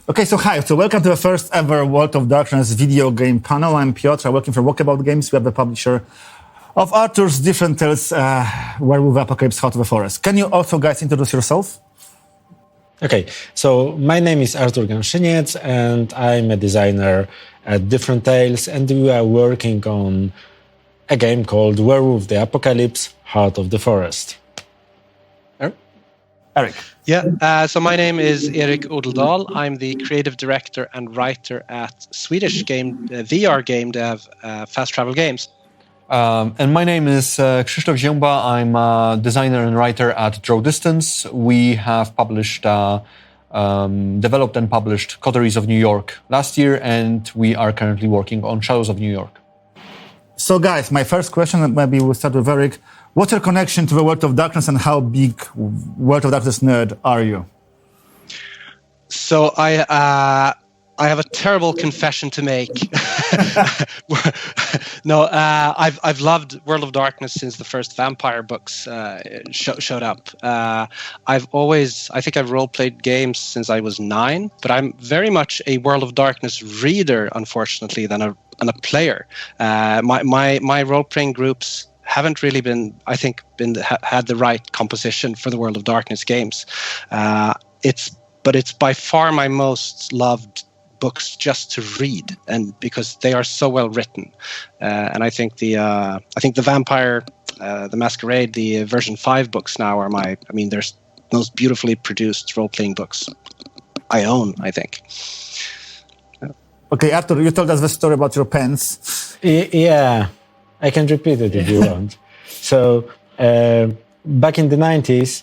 Okay, so hi. So welcome to the first ever World of Darkness video game panel. I'm Piotr. I'm working for Walkabout Games. We are the publisher of Arthur's Different Tales, Werewolf Apocalypse, Heart of the Forest. Can you also, guys, introduce yourself? Okay, so my name is Artur Ganszyniec, and I'm a designer at Different Tales, and we are working on a game called Werewolf the Apocalypse, Heart of the Forest. Eric. Yeah, so my name is Erik Odeldal. I'm the creative director and writer at Swedish game VR game dev Fast Travel Games. And my name is Krzysztof Zięba. I'm a designer and writer at Draw Distance. We have published, developed and published Coteries of New York last year, and we are currently working on Shadows of New York. So guys, my first question, maybe we'll start with Eric. What's your connection to the World of Darkness and how big World of Darkness nerd are you? So I have a terrible confession to make. No, I've loved World of Darkness since the first vampire books showed up. I think I've role-played games since I was 9, but I'm very much a World of Darkness reader, unfortunately, than a player. My role-playing groups haven't really had the right composition for the World of Darkness games. But it's by far my most loved books just to read, and because they are so well written. And I think the Vampire, the Masquerade, the version 5 books now are they're most beautifully produced role-playing books I own, I think. Okay, Arthur, you told us the story about your pens. Yeah, I can repeat it if you want. So, back in the 90s,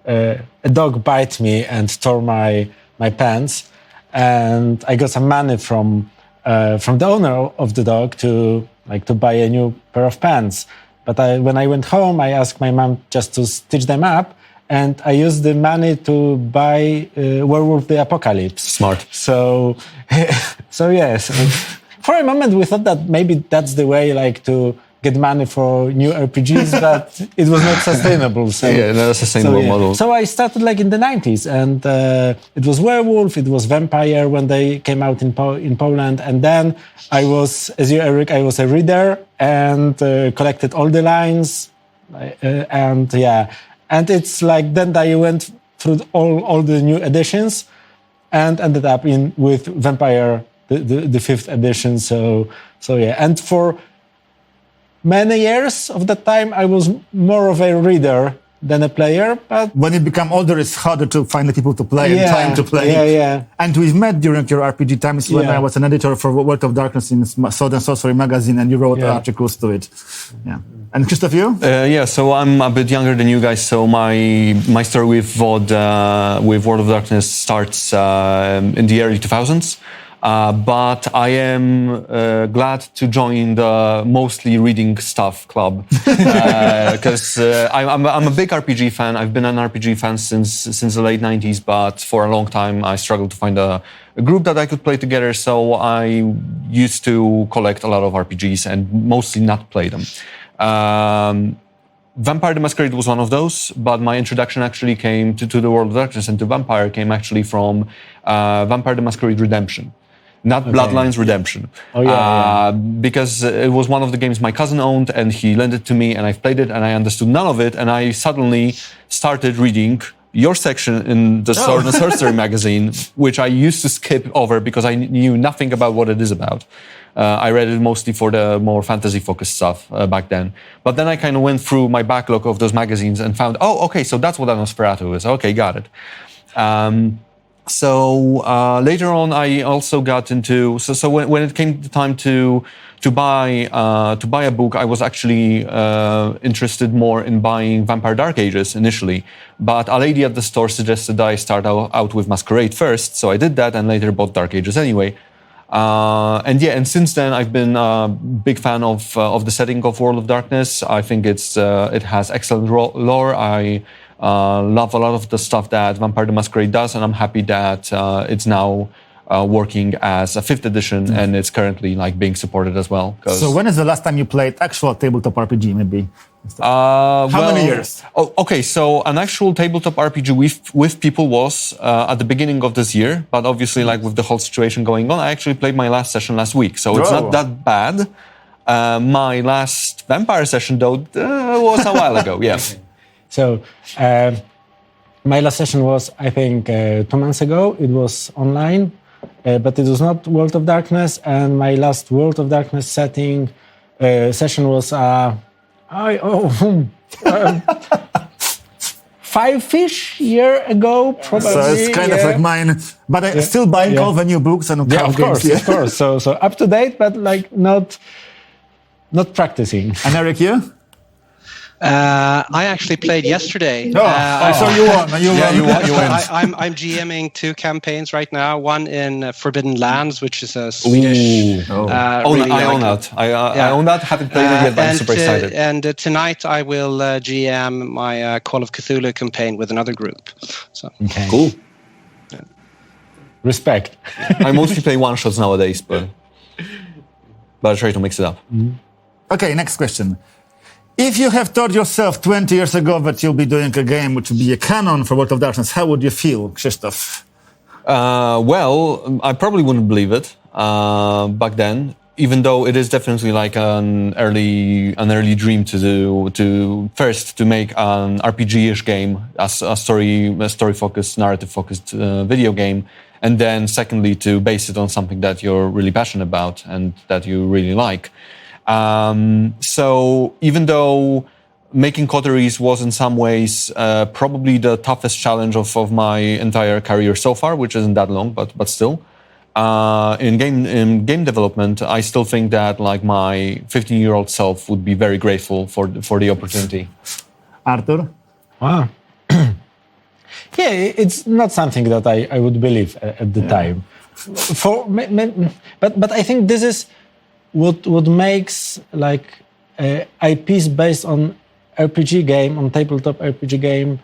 a dog bit me and tore my pants, and I got some money from the owner of the dog to buy a new pair of pants. But when I went home, I asked my mom just to stitch them up, and I used the money to buy Werewolf the Apocalypse. Smart. So yes. For a moment, we thought that maybe that's the way, to get money for new RPGs, but it was not sustainable. So, yeah, not a sustainable model. So I started in the 90s, and it was Werewolf, it was Vampire when they came out in Poland, and then I was, as you, Eric, I was a reader and collected all the lines, and it's then I went through all the new editions and ended up with Vampire, the 5th edition. So yeah, and for many years of that time, I was more of a reader than a player. But when you become older, it's harder to find the people to play and time to play. Yeah. And we've met during your RPG times when I was an editor for World of Darkness in Sword and Sorcery magazine, and you wrote articles to it. Yeah. And Krzysztof, you? So I'm a bit younger than you guys. So my story with VOD, with World of Darkness starts in the early 2000s. But I am glad to join the mostly reading stuff club because I'm a big RPG fan. I've been an RPG fan since the late 90s, but for a long time I struggled to find a group that I could play together. So I used to collect a lot of RPGs and mostly not play them. Vampire the Masquerade was one of those, but my introduction actually came to the World of Darkness and to Vampire came actually from Vampire the Masquerade Redemption. Not Bloodlines Redemption. Because it was one of the games my cousin owned and he lent it to me and I've played it and I understood none of it and I suddenly started reading your section in the Sword and Sorcery magazine, which I used to skip over because I knew nothing about what it is about. I read it mostly for the more fantasy-focused stuff back then. But then I kind of went through my backlog of those magazines and found, so that's what a Nosferatu is. Okay, got it. So later on, I also got into. So when it came to time to buy a book, I was actually interested more in buying Vampire Dark Ages initially. But a lady at the store suggested I start out with Masquerade first, so I did that and later bought Dark Ages anyway. And since then I've been a big fan of the setting of World of Darkness. I think it has excellent lore. I love a lot of the stuff that Vampire the Masquerade does, and I'm happy that it's now working as a 5th edition, and it's currently like being supported as well. So when is the last time you played actual tabletop RPG, maybe? How many years? Oh, okay, so an actual tabletop RPG with people was at the beginning of this year, but obviously, like with the whole situation going on, I actually played my last session last week, so it's not that bad. My last vampire session, though, was a while ago, yeah. So my last session was, I think, 2 months ago. It was online, but it was not World of Darkness, and my last World of Darkness session was 5-ish year ago, probably. So it's kind of like mine, but I still buying all the new books and of course. So up to date, but like not practicing. And Eric, you? I actually played yesterday. So you won. You won. I'm GMing 2 campaigns right now. One in Forbidden Lands, which is a Swedish. I own that. I own that. Haven't played it yet, but I'm super excited. And tonight I will GM my Call of Cthulhu campaign with another group. So cool. Yeah. Respect. I mostly play one shots nowadays, but I try to mix it up. Okay, next question. If you have told yourself 20 years ago that you'll be doing a game which would be a canon for World of Darkness, how would you feel, Krzysztof? Well, I probably wouldn't believe it back then, even though it is definitely like an early dream to first to make an RPG-ish game, a story-focused, narrative-focused video game, and then secondly to base it on something that you're really passionate about and that you really like. So even though making coteries was in some ways probably the toughest challenge of my entire career so far, which isn't that long, but still, in game development, I still think that like my 15-year-old self would be very grateful for the opportunity. Artur? Wow. Yeah, it's not something that I would believe at the time. But I think this is what makes like IPs based on RPG game, on tabletop RPG game,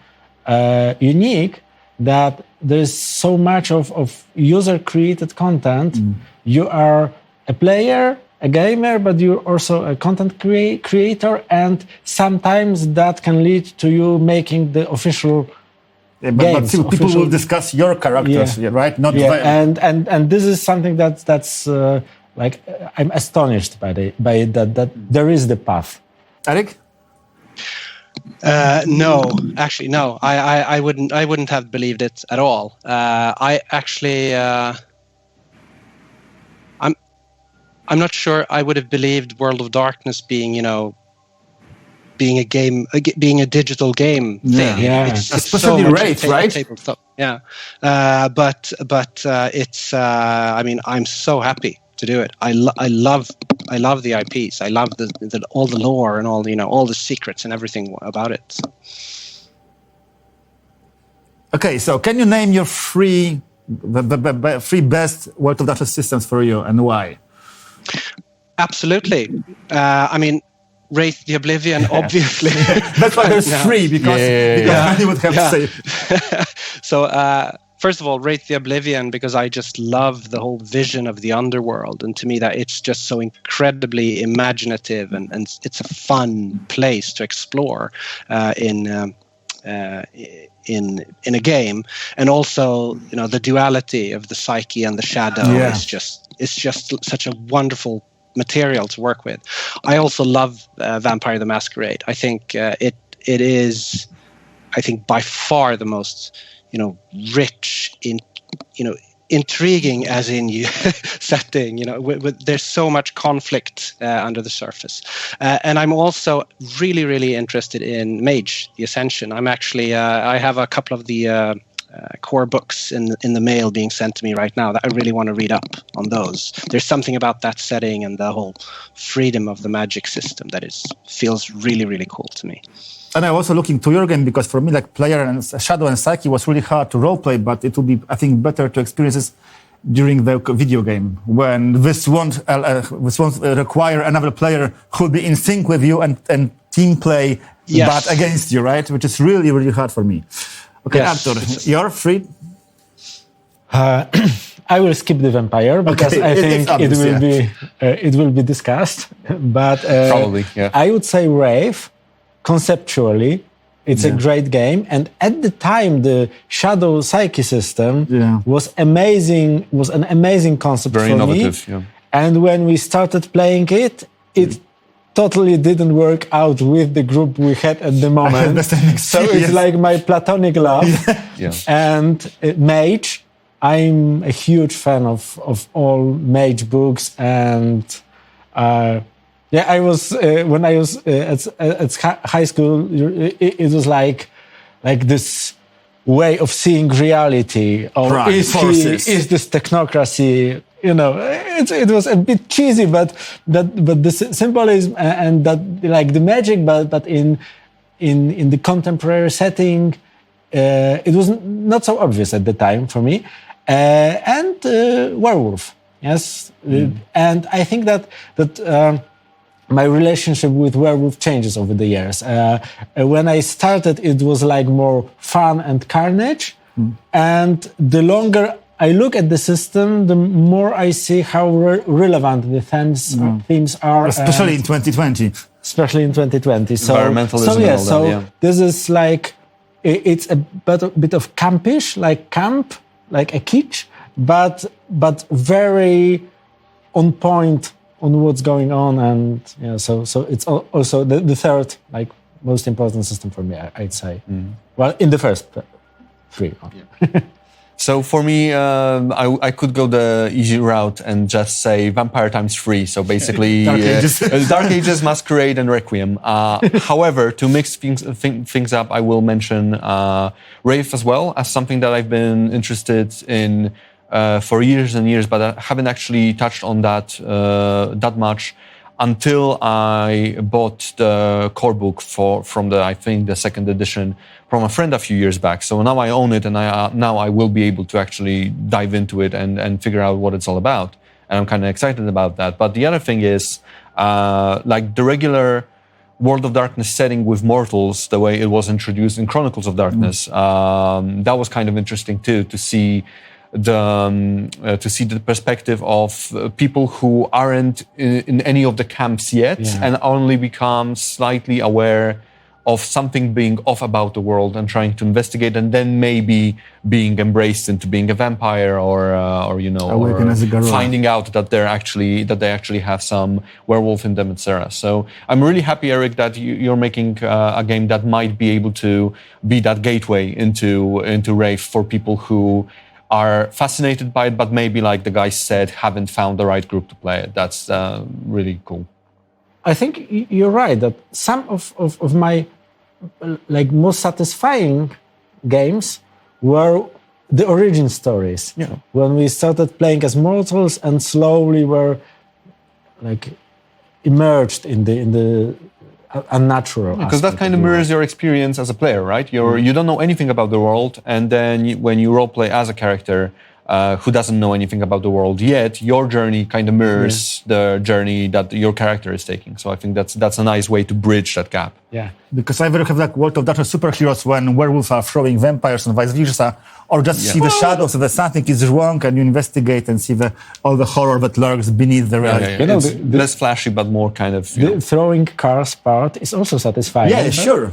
unique, that there's so much of user-created content. You are a player, a gamer, but you're also a content creator, and sometimes that can lead to you making the official games. But still, people will discuss your characters, right? Not and this is something that's like I'm astonished by it that there is the path. Eric? No, actually, no. I wouldn't have believed it at all. I actually, I'm not sure I would have believed World of Darkness being, being a game, being a digital game thing. Yeah. It's especially so Wraith, right? Tabletop. Yeah, but it's. I mean, I'm so happy to do it. I love the IPs. I love all the lore and all all the secrets and everything about it. So. Okay, so can you name your three best World of Darkness systems for you and why? Absolutely. I mean, Wraith the Oblivion, obviously. That's why there's 3 because many would have to say. So. First of all, Wraith the Oblivion, because I just love the whole vision of the underworld, and to me that it's just so incredibly imaginative, and it's a fun place to explore in a game, and also the duality of the psyche and the shadow is just such a wonderful material to work with. I also love Vampire the Masquerade. I think it is, by far the most rich in, intriguing as in setting, there's so much conflict under the surface. And I'm also really, really interested in Mage, the Ascension. I'm actually, I have a couple of the core books in the mail being sent to me right now that I really want to read up on those. There's something about that setting and the whole freedom of the magic system that feels really, really cool to me. And I'm also looking to your game because for me, like Player and Shadow and Psyche was really hard to roleplay, but it would be, I think, better to experience this during the video game when this won't require another player who will be in sync with you and team play, but against you, right? Which is really, really hard for me. Okay, Artur, you're free. I will skip the vampire because Okay, I think obvious, it will be discussed. But Probably, yeah. I would say Wraith, conceptually, it's a great game. And at the time, the Shadow Psyche system was amazing. Was an amazing concept Very for innovative, me. yeah. And when we started playing it, it totally didn't work out with the group we had at the moment. So it's like my platonic love. Yeah. And Mage, I'm a huge fan of all Mage books. And I was when I was at high school, it was like this way of seeing reality. Or is this technocracy? You know, it was a bit cheesy, but the symbolism and that, like the magic, but in the contemporary setting, it was not so obvious at the time for me. And Werewolf, yes, and I think that my relationship with Werewolf changes over the years. When I started, it was like more fun and carnage, and the longer I look at the system, the more I see how relevant the themes are. Especially in 2020. Especially in 2020. Environmentalism. This is like, it's a bit of campish, like camp, like a kitsch, but very on point on what's going on. And so it's also the third, like, most important system for me, I'd say. Well, in the first three. So for me, I could go the easy route and just say Vampire ×3. So basically, Dark Ages, Masquerade, and Requiem. However, to mix things up, I will mention Wraith as well as something that I've been interested in for years and years, but I haven't actually touched on that much until I bought the core book from I think the second edition from a friend a few years back. So now I own it, and now I will be able to actually dive into it and figure out what it's all about. And I'm kind of excited about that. But the other thing is, like the regular World of Darkness setting with mortals, the way it was introduced in Chronicles of Darkness, that was kind of interesting too, to see the perspective of people who aren't in any of the camps yet and only become slightly aware of something being off about the world and trying to investigate, and then maybe being embraced into being a vampire or finding out that they actually have some werewolf in them, etc. So I'm really happy, Eric, that you're making a game that might be able to be that gateway into Wraith for people who are fascinated by it, but maybe, like the guys said, haven't found the right group to play it. That's really cool. I think you're right that some of my most satisfying games were the origin stories. Yeah. When we started playing as mortals and slowly were immersed in the unnatural. Because that kind of mirrors your experience as a player, right? You don't know anything about the world, and then when you roleplay as a character who doesn't know anything about the world yet, your journey kind of mirrors the journey that your character is taking. So I think that's a nice way to bridge that gap. Yeah. Because I very have like World of Darkness superheroes when werewolves are throwing vampires and vice versa, or just see the shadows that something is wrong and you investigate and see all the horror that lurks beneath the reality. It's less flashy, but more kind of... The throwing cars part is also satisfying. Yeah, sure.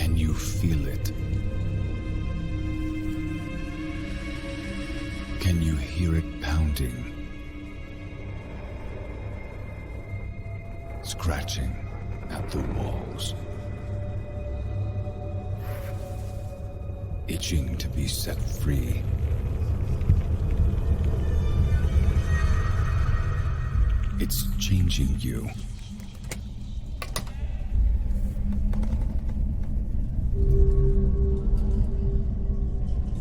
Can you feel it? Can you hear it pounding? Scratching at the walls. Itching to be set free. It's changing you.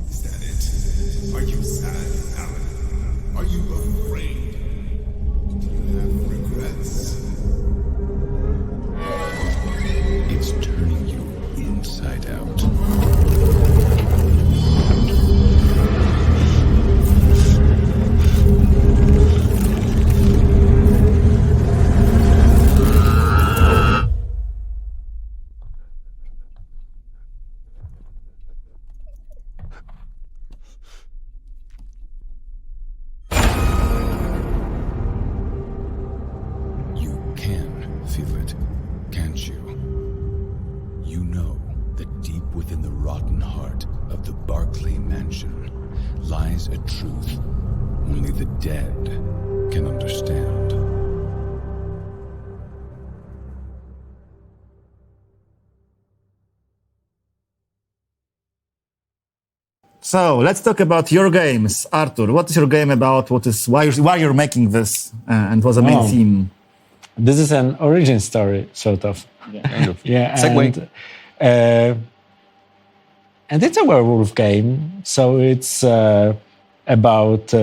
Is that it? Are you sad, Alan? Are you afraid? Do you have regrets? It's turning you inside out. Lies a truth only the dead can understand. So let's talk about your games, Arthur. What is your game about? Why you're making this, and what's the main theme? This is an origin story, sort of. Kind of. Yeah. Segue. And it's a werewolf game, so it's about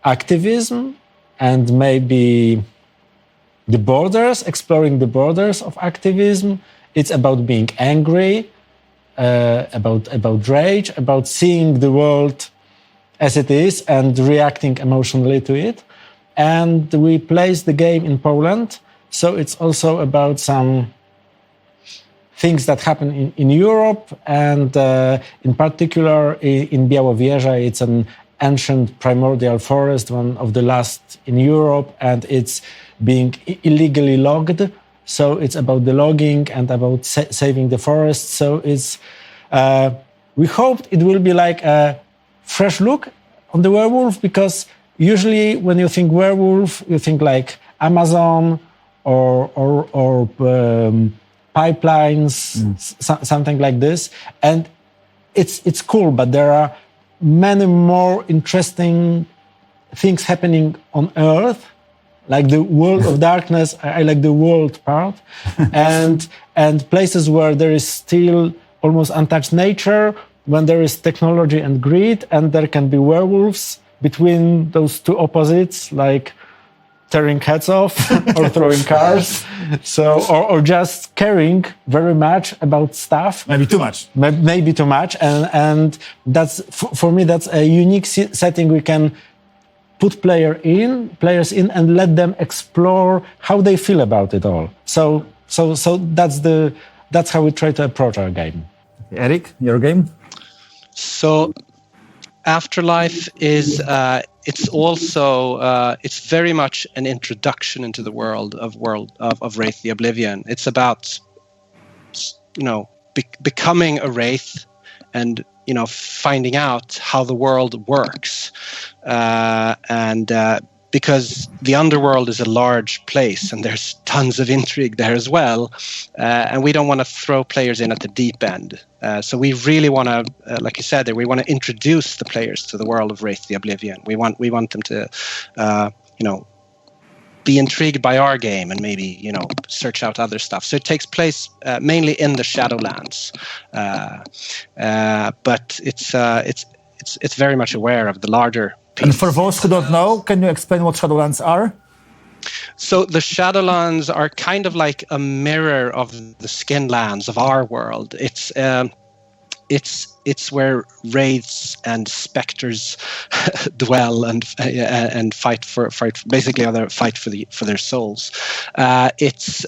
activism and maybe the borders, exploring the borders of activism. It's about being angry, about rage, about seeing the world as it is and reacting emotionally to it. And we place the game in Poland, so it's also about some things that happen in Europe, and in particular in Białowieża. It's an ancient primordial forest, one of the last in Europe, and it's being illegally logged. So it's about the logging and about saving the forest. So it's we hoped it will be like a fresh look on the werewolf, because usually when you think werewolf, you think like Amazon or pipelines, something like this, and it's cool. But there are many more interesting things happening on Earth, like the world of darkness. I like the world part, and places where there is still almost untouched nature, when there is technology and greed, and there can be werewolves between those two opposites, like tearing heads off or throwing cars, so or just caring very much about stuff. Maybe too much. Maybe too much, and that's for me that's a unique setting. We can put players in and let them explore how they feel about it all. So that's how we try to approach our game. Eric, your game? So Afterlife is it's also it's very much an introduction into the world of Wraith the Oblivion. It's about becoming a wraith and finding out how the world works, and because the underworld is a large place and there's tons of intrigue there as well, and we don't want to throw players in at the deep end. So we really want to, like you said there, we want to introduce the players to the world of Wraith the Oblivion. We want them to, be intrigued by our game and maybe search out other stuff. So it takes place mainly in the Shadowlands, but it's very much aware of the larger piece. And for those who don't know, can you explain what Shadowlands are? So the Shadowlands are kind of like a mirror of the Skinlands of our world. It's where wraiths and specters dwell and fight for their souls. It's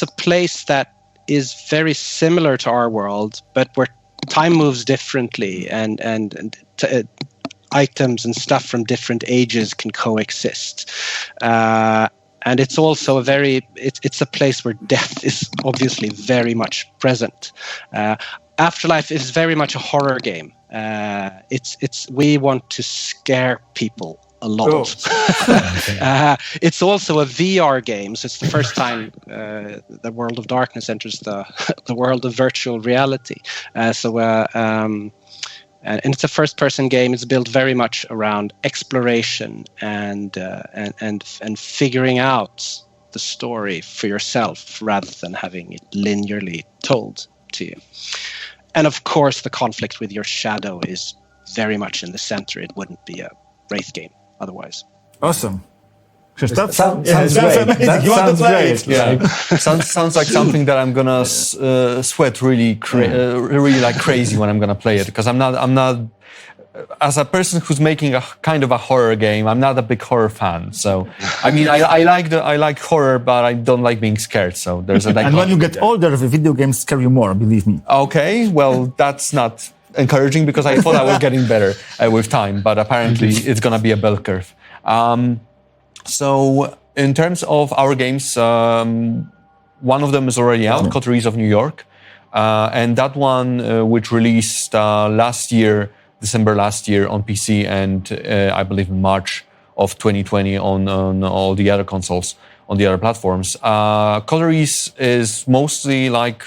a place that is very similar to our world, but where time moves differently, and items and stuff from different ages can coexist. And it's also it's a place where death is obviously very much present. Afterlife is very much a horror game. We want to scare people a lot. It's also a VR game, so it's the first time the World of Darkness enters the world of virtual reality. And it's a first-person game. It's built very much around exploration and figuring out the story for yourself rather than having it linearly told to you. And of course, the conflict with your shadow is very much in the center. It wouldn't be a Wraith game otherwise. Awesome. Krzysztof? Sounds great. That sounds great. Yeah, sounds like something that I'm gonna sweat really like crazy when I'm gonna play it, because I'm not as a person who's making a kind of a horror game. I'm not a big horror fan. So I mean, I like horror, but I don't like being scared. So there's a and when you get older, the video games scare you more. Believe me. Okay, well that's not encouraging, because I thought I was getting better with time, but apparently it's gonna be a bell curve. So in terms of our games, one of them is already out, Coteries of New York. And that one, which released December last year on PC, and I believe in March of 2020 on all the other consoles, on the other platforms. Coteries is mostly like,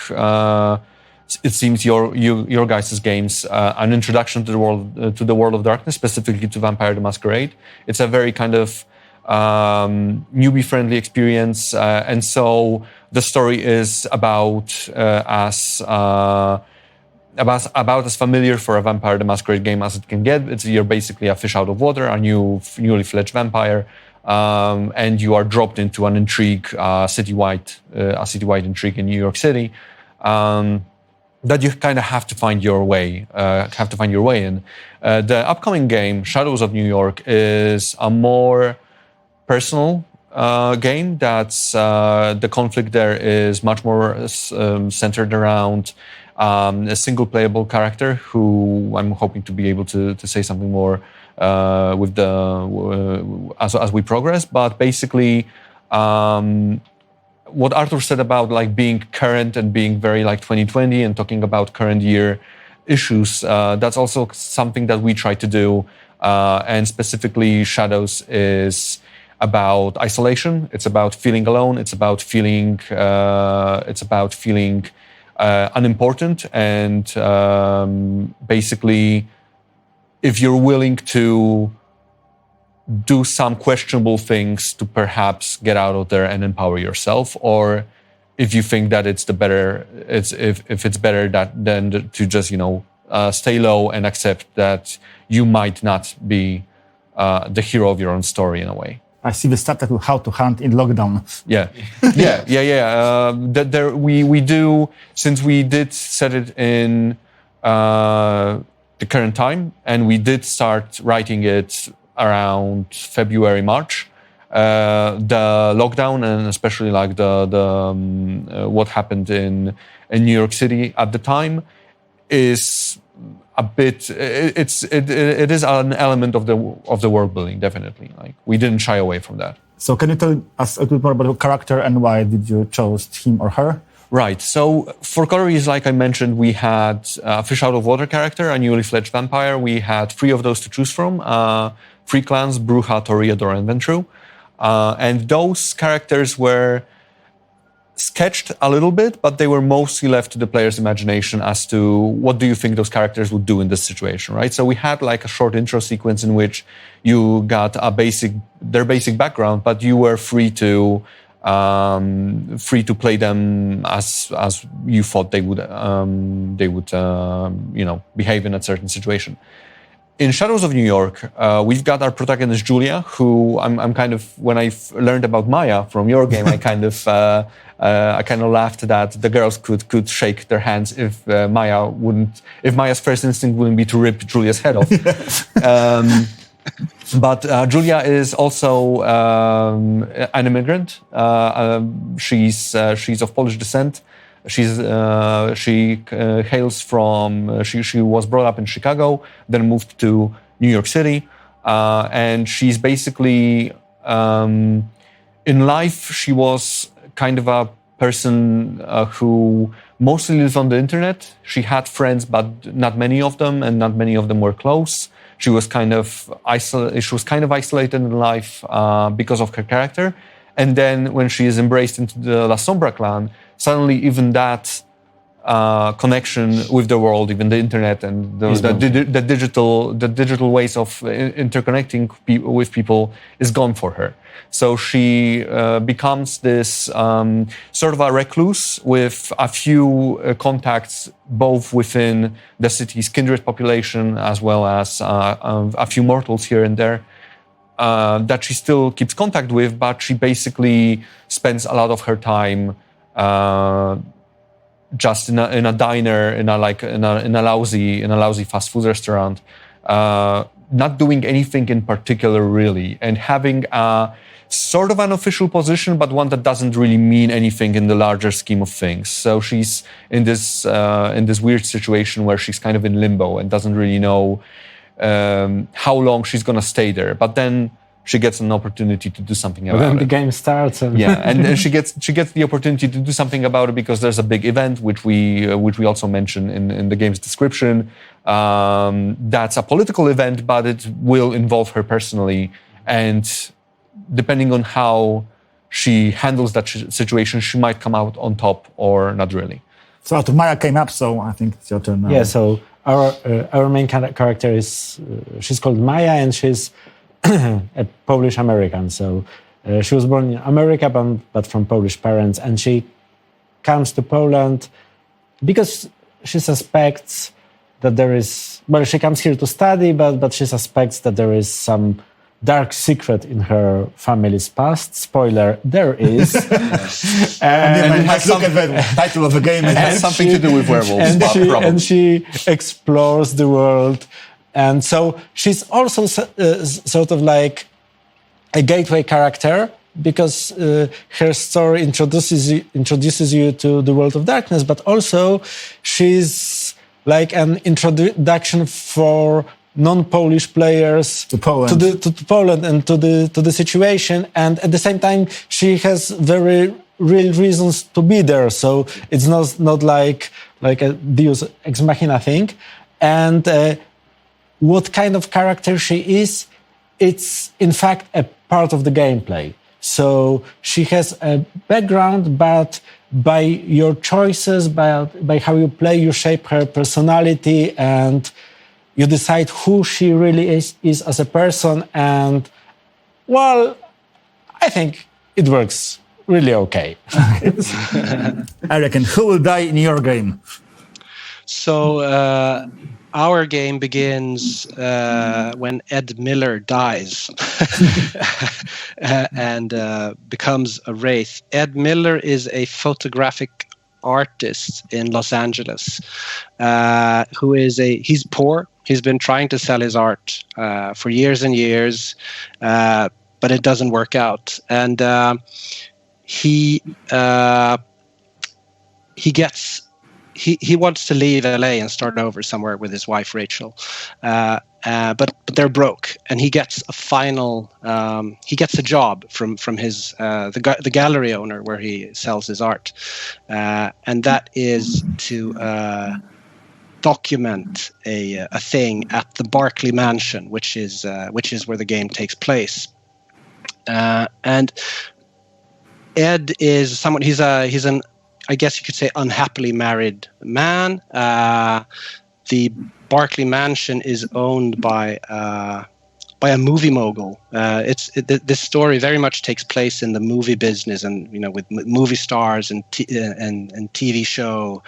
it seems your guys' games, an introduction to the world of darkness, specifically to Vampire the Masquerade. It's a very kind of newbie-friendly experience, and so the story is about as familiar for a Vampire the Masquerade game as it can get. You're basically a fish out of water, a newly fledged vampire, and you are dropped into an intrigue, a citywide intrigue in New York City, that you kind of have to find your way in. The upcoming game, Shadows of New York, is a more personal game. That's the conflict there is much more centered around a single playable character who I'm hoping to be able to say something more with as we progress. But basically, what Arthur said about like being current and being very like 2020 and talking about current year issues, that's also something that we try to do. And specifically, Shadows is about isolation. It's about feeling alone. It's about feeling unimportant. And basically, if you're willing to do some questionable things to perhaps get out of there and empower yourself, or if you think that if it's better than to just stay low and accept that you might not be the hero of your own story in a way. I see the subtitle "How to Hunt in Lockdown." Yeah. We do, since we did set it in the current time, and we did start writing it around February, March. The lockdown, and especially like the what happened in New York City at the time, is a bit. It is an element of the world building, definitely. Like, we didn't shy away from that. So can you tell us a little bit more about the character and why did you choose him or her? Right. So for Coteries, like I mentioned, we had a fish out of water character, a newly fledged vampire. We had 3 of those to choose from: 3 clans: Bruja, Toreador, and Ventru. And those characters were sketched a little bit, but they were mostly left to the player's imagination as to what do you think those characters would do in this situation, right? So we had like a short intro sequence in which you got their basic background, but you were free to play them as you thought they would behave in a certain situation. In Shadows of New York, we've got our protagonist Julia, who I'm kind of, when I learned about Maya from your game, I kind of laughed that the girls could shake their hands if Maya's first instinct wouldn't be to rip Julia's head off. But Julia is also an immigrant. She's of Polish descent. She hails from. She was brought up in Chicago, then moved to New York City, and she's basically in life, she was kind of a person who mostly lived on the internet. She had friends, but not many of them, and not many of them were close. She was kind of isolated in life because of her character. And then when she is embraced into the La Sombra clan, suddenly even that connection with the world, even the internet and the digital ways of interconnecting with people is gone for her. So she becomes this sort of a recluse with a few contacts both within the city's kindred population as well as a few mortals here and there that she still keeps contact with, but she basically spends a lot of her time just in a diner, in a lousy fast food restaurant, not doing anything in particular really, and having a sort of an official position, but one that doesn't really mean anything in the larger scheme of things. So she's in this weird situation where she's kind of in limbo and doesn't really know how long she's gonna stay there. But then she gets an opportunity to do something about it. Then the game starts. And and she gets the opportunity to do something about it because there's a big event which we also mention in the game's description. That's a political event, but it will involve her personally, and depending on how she handles that situation, she might come out on top or not really. So Maya came up, so I think it's your turn now. Yeah, so our main character is, she's called Maya, and she's a Polish American. So she was born in America, but from Polish parents, and she comes to Poland because she suspects that there is, well, she comes here to study, but she suspects that there is some dark secret in her family's past. Spoiler, there is. And look at the title of the game. It has something to do with werewolves. And she explores the world. And so she's also sort of like a gateway character because her story introduces you to the world of darkness, but also she's like an introduction for non-Polish players to Poland. to Poland and to the situation, and at the same time she has very real reasons to be there. So it's not like a Deus ex machina thing. And what kind of character she is, it's in fact a part of the gameplay. So she has a background, but by your choices, by how you play, you shape her personality and you decide who she really is as a person. And, well, I think it works really okay. I reckon. Who will die in your game? So our game begins when Ed Miller dies and becomes a wraith. Ed Miller is a photographic artist in Los Angeles he's poor. He's been trying to sell his art for years and years, but it doesn't work out. And he wants to leave LA and start over somewhere with his wife Rachel, but they're broke. And he gets a job from his the gallery owner where he sells his art, and that is to document a thing at the Barclay Mansion, which is where the game takes place. And Ed is someone. He's an, I guess you could say, unhappily married man. The Barclay Mansion is owned by a movie mogul. This story very much takes place in the movie business, and with movie stars and TV show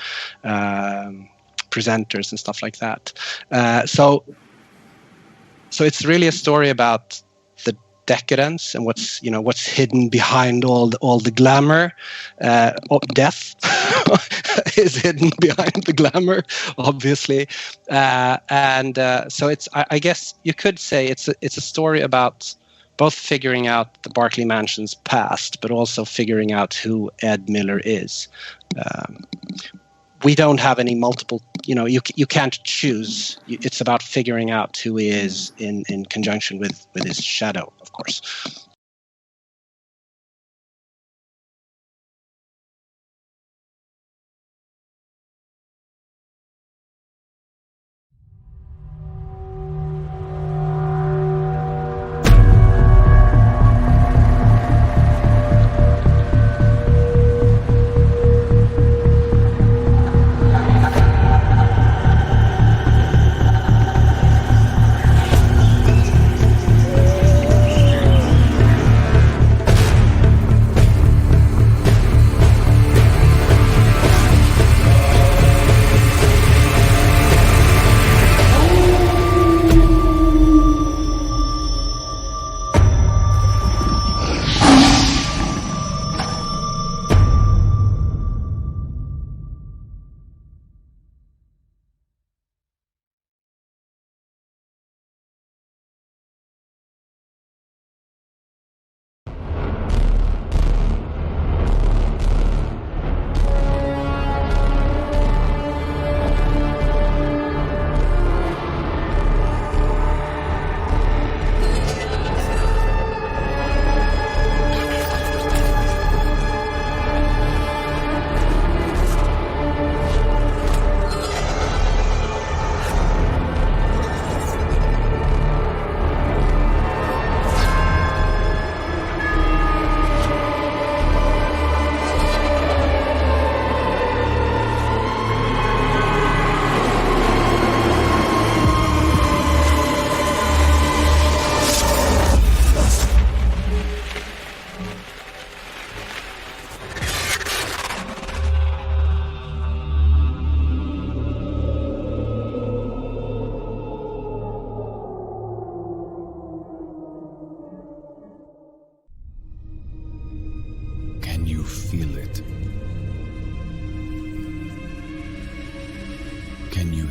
presenters and stuff like that. So it's really a story about the decadence and what's hidden behind all the glamour. Death is hidden behind the glamour, obviously, and so it's. I guess you could say it's a story about both figuring out the Barclay Mansion's past, but also figuring out who Ed Miller is. We don't have any multiple. You can't choose. It's about figuring out who he is in conjunction with his shadow, of course.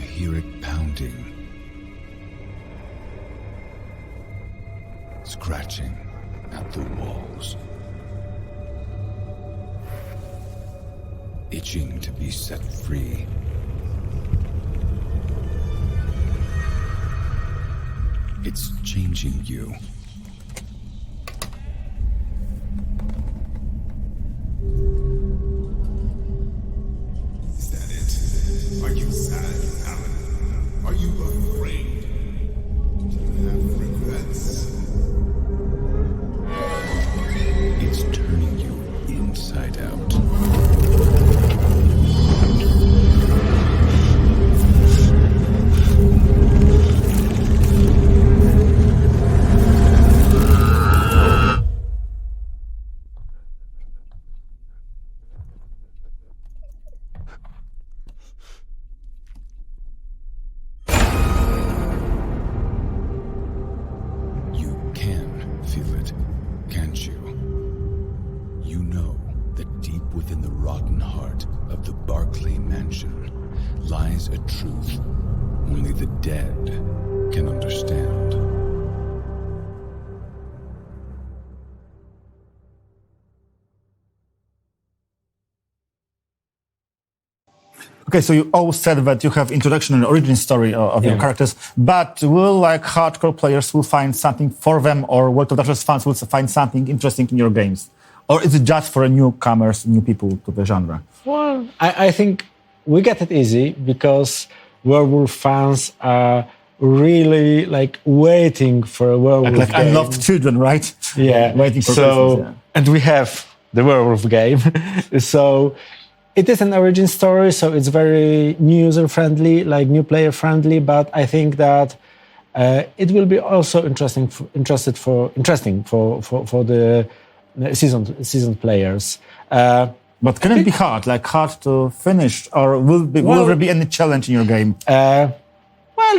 hear it pounding, scratching at the walls, itching to be set free. It's changing you. Is that it? Are you sad, Alan? Are you afraid? Do you have regrets? It's turning you inside out. You can feel it, can't you? You know that deep within the rotten heart of the Barclay Mansion lies a truth only the dead can understand. Okay, so you all said that you have introduction and origin story of your characters, but will like hardcore players will find something for them, or World of Darkness fans will find something interesting in your games? Or is it just for newcomers, new people to the genre? Well, I think we get it easy because werewolf fans are really like waiting for a werewolf Like game. unloved children, right? Yeah. Waiting for so, Christmas, yeah. And we have the werewolf game. So it is an origin story, so it's very new user friendly, like new player friendly. But I think that it will be also interesting for the seasoned players. But can it be hard, like hard to finish, or will there be any challenge in your game? Well,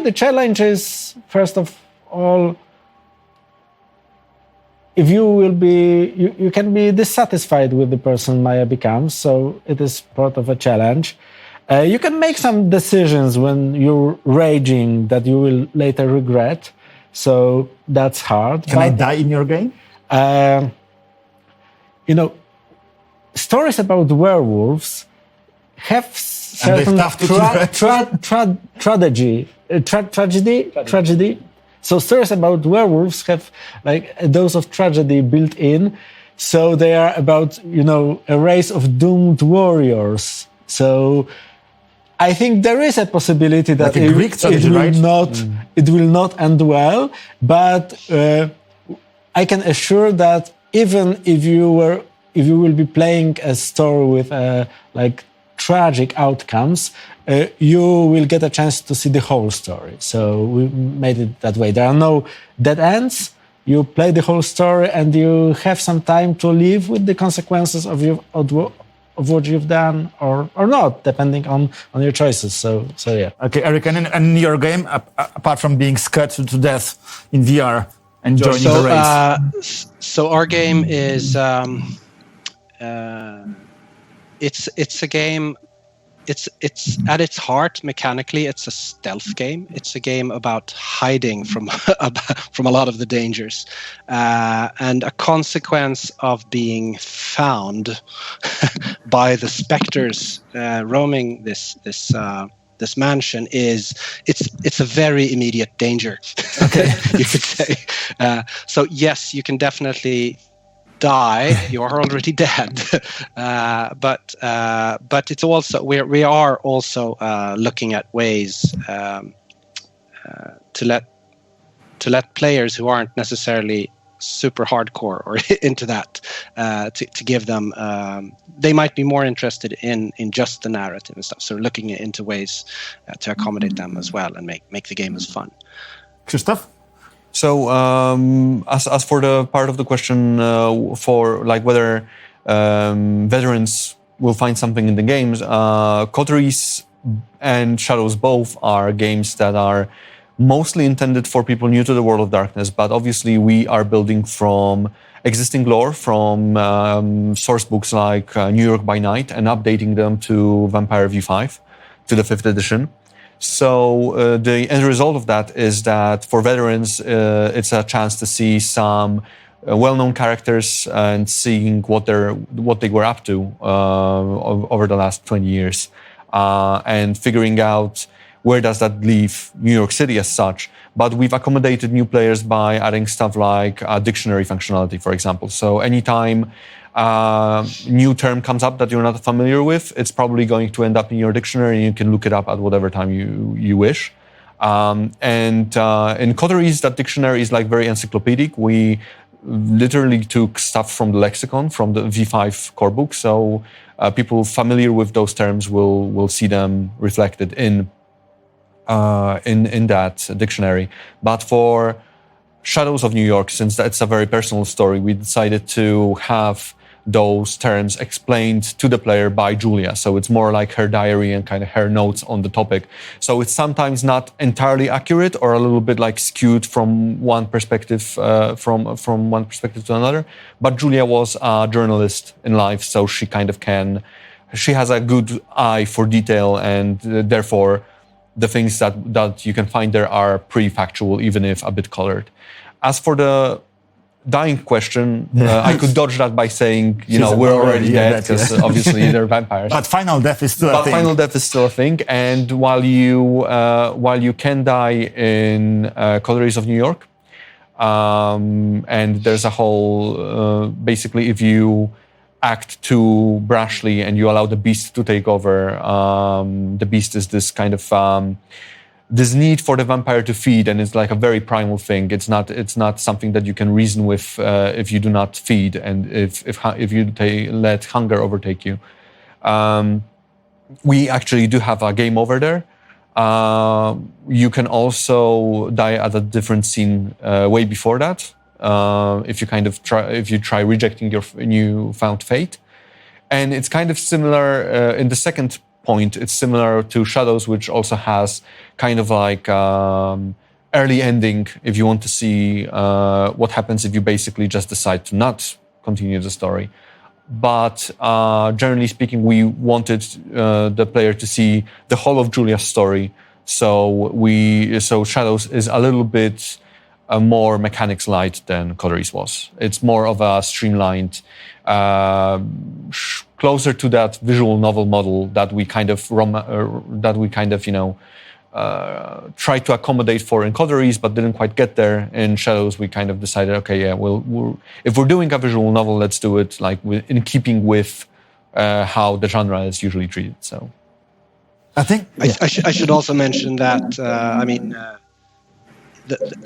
the challenge is, first of all, if you will be, you can be dissatisfied with the person Maya becomes, so it is part of a challenge. You can make some decisions when you're raging that you will later regret, so that's hard. Can I die in your game? You know, stories about werewolves have certain tragedy. So stories about werewolves have like a dose of tragedy built in. So they are about, a race of doomed warriors. So I think there is a possibility that like a Greek tragedy, it will not end well. But I can assure that even if you will be playing a story with tragic outcomes, you will get a chance to see the whole story. So we made it that way. There are no dead ends. You play the whole story and you have some time to live with the consequences of what you've done or not, depending on your choices. So yeah. Okay, Eric, and in your game, apart from being scared to death in VR and joining the race. So our game is it's a game. It's at its heart mechanically. It's a stealth game. It's a game about hiding from from a lot of the dangers, and a consequence of being found by the specters roaming this mansion is it's a very immediate danger. Okay, you could say. So yes, you can definitely die. You are already dead, but it's also we are also looking at ways to let players who aren't necessarily super hardcore or into that to give them they might be more interested in just the narrative and stuff. So looking into ways to accommodate them as well and make the game as fun. Krzysztof? So, as for the part of the question for like whether veterans will find something in the games, Coteries and Shadows both are games that are mostly intended for people new to the World of Darkness, but obviously we are building from existing lore, from source books like New York by Night, and updating them to Vampire V5, to the 5th edition. So the end result of that is that for veterans, it's a chance to see some well-known characters and seeing what they were up to over the last 20 years, and figuring out where does that leave New York City as such. But we've accommodated new players by adding stuff like dictionary functionality, for example. So anytime new term comes up that you're not familiar with, it's probably going to end up in your dictionary, and you can look it up at whatever time you wish. And in Coteries, that dictionary is like very encyclopedic. We literally took stuff from the lexicon, from the V5 core book. So people familiar with those terms will see them reflected in that dictionary. But for Shadows of New York, since that's a very personal story, we decided to have those terms explained to the player by Julia. So it's more like her diary and kind of her notes on the topic. So it's sometimes not entirely accurate or a little bit like skewed from one perspective, from one perspective to another. But Julia was a journalist in life, so she kind of she has a good eye for detail, and therefore the things that you can find there are pretty factual, even if a bit colored. As for the dying question, I could dodge that by saying, we're already dead, because obviously they're vampires. But final death is still a thing. Final death is still a thing, and while you can die in Coteries of New York, and there's a whole, basically, if you act too brashly and you allow the beast to take over, the beast is this kind of this need for the vampire to feed, and it's like a very primal thing. It's not something that you can reason with if you do not feed, and if you let hunger overtake you. We actually do have a game over there. You can also die at a different scene way before that. If you try rejecting your newfound fate, and it's kind of similar in the second point. It's similar to Shadows, which also has kind of like early ending. If you want to see what happens if you basically just decide to not continue the story, but generally speaking, we wanted the player to see the whole of Julia's story. So Shadows is a little bit more mechanics light than Coteries was. It's more of a streamlined, closer to that visual novel model that we kind of tried to accommodate for in Coteries, but didn't quite get there. In Shadows, we kind of decided, okay, yeah, if we're doing a visual novel, let's do it like in keeping with how the genre is usually treated. So, I think I should also mention that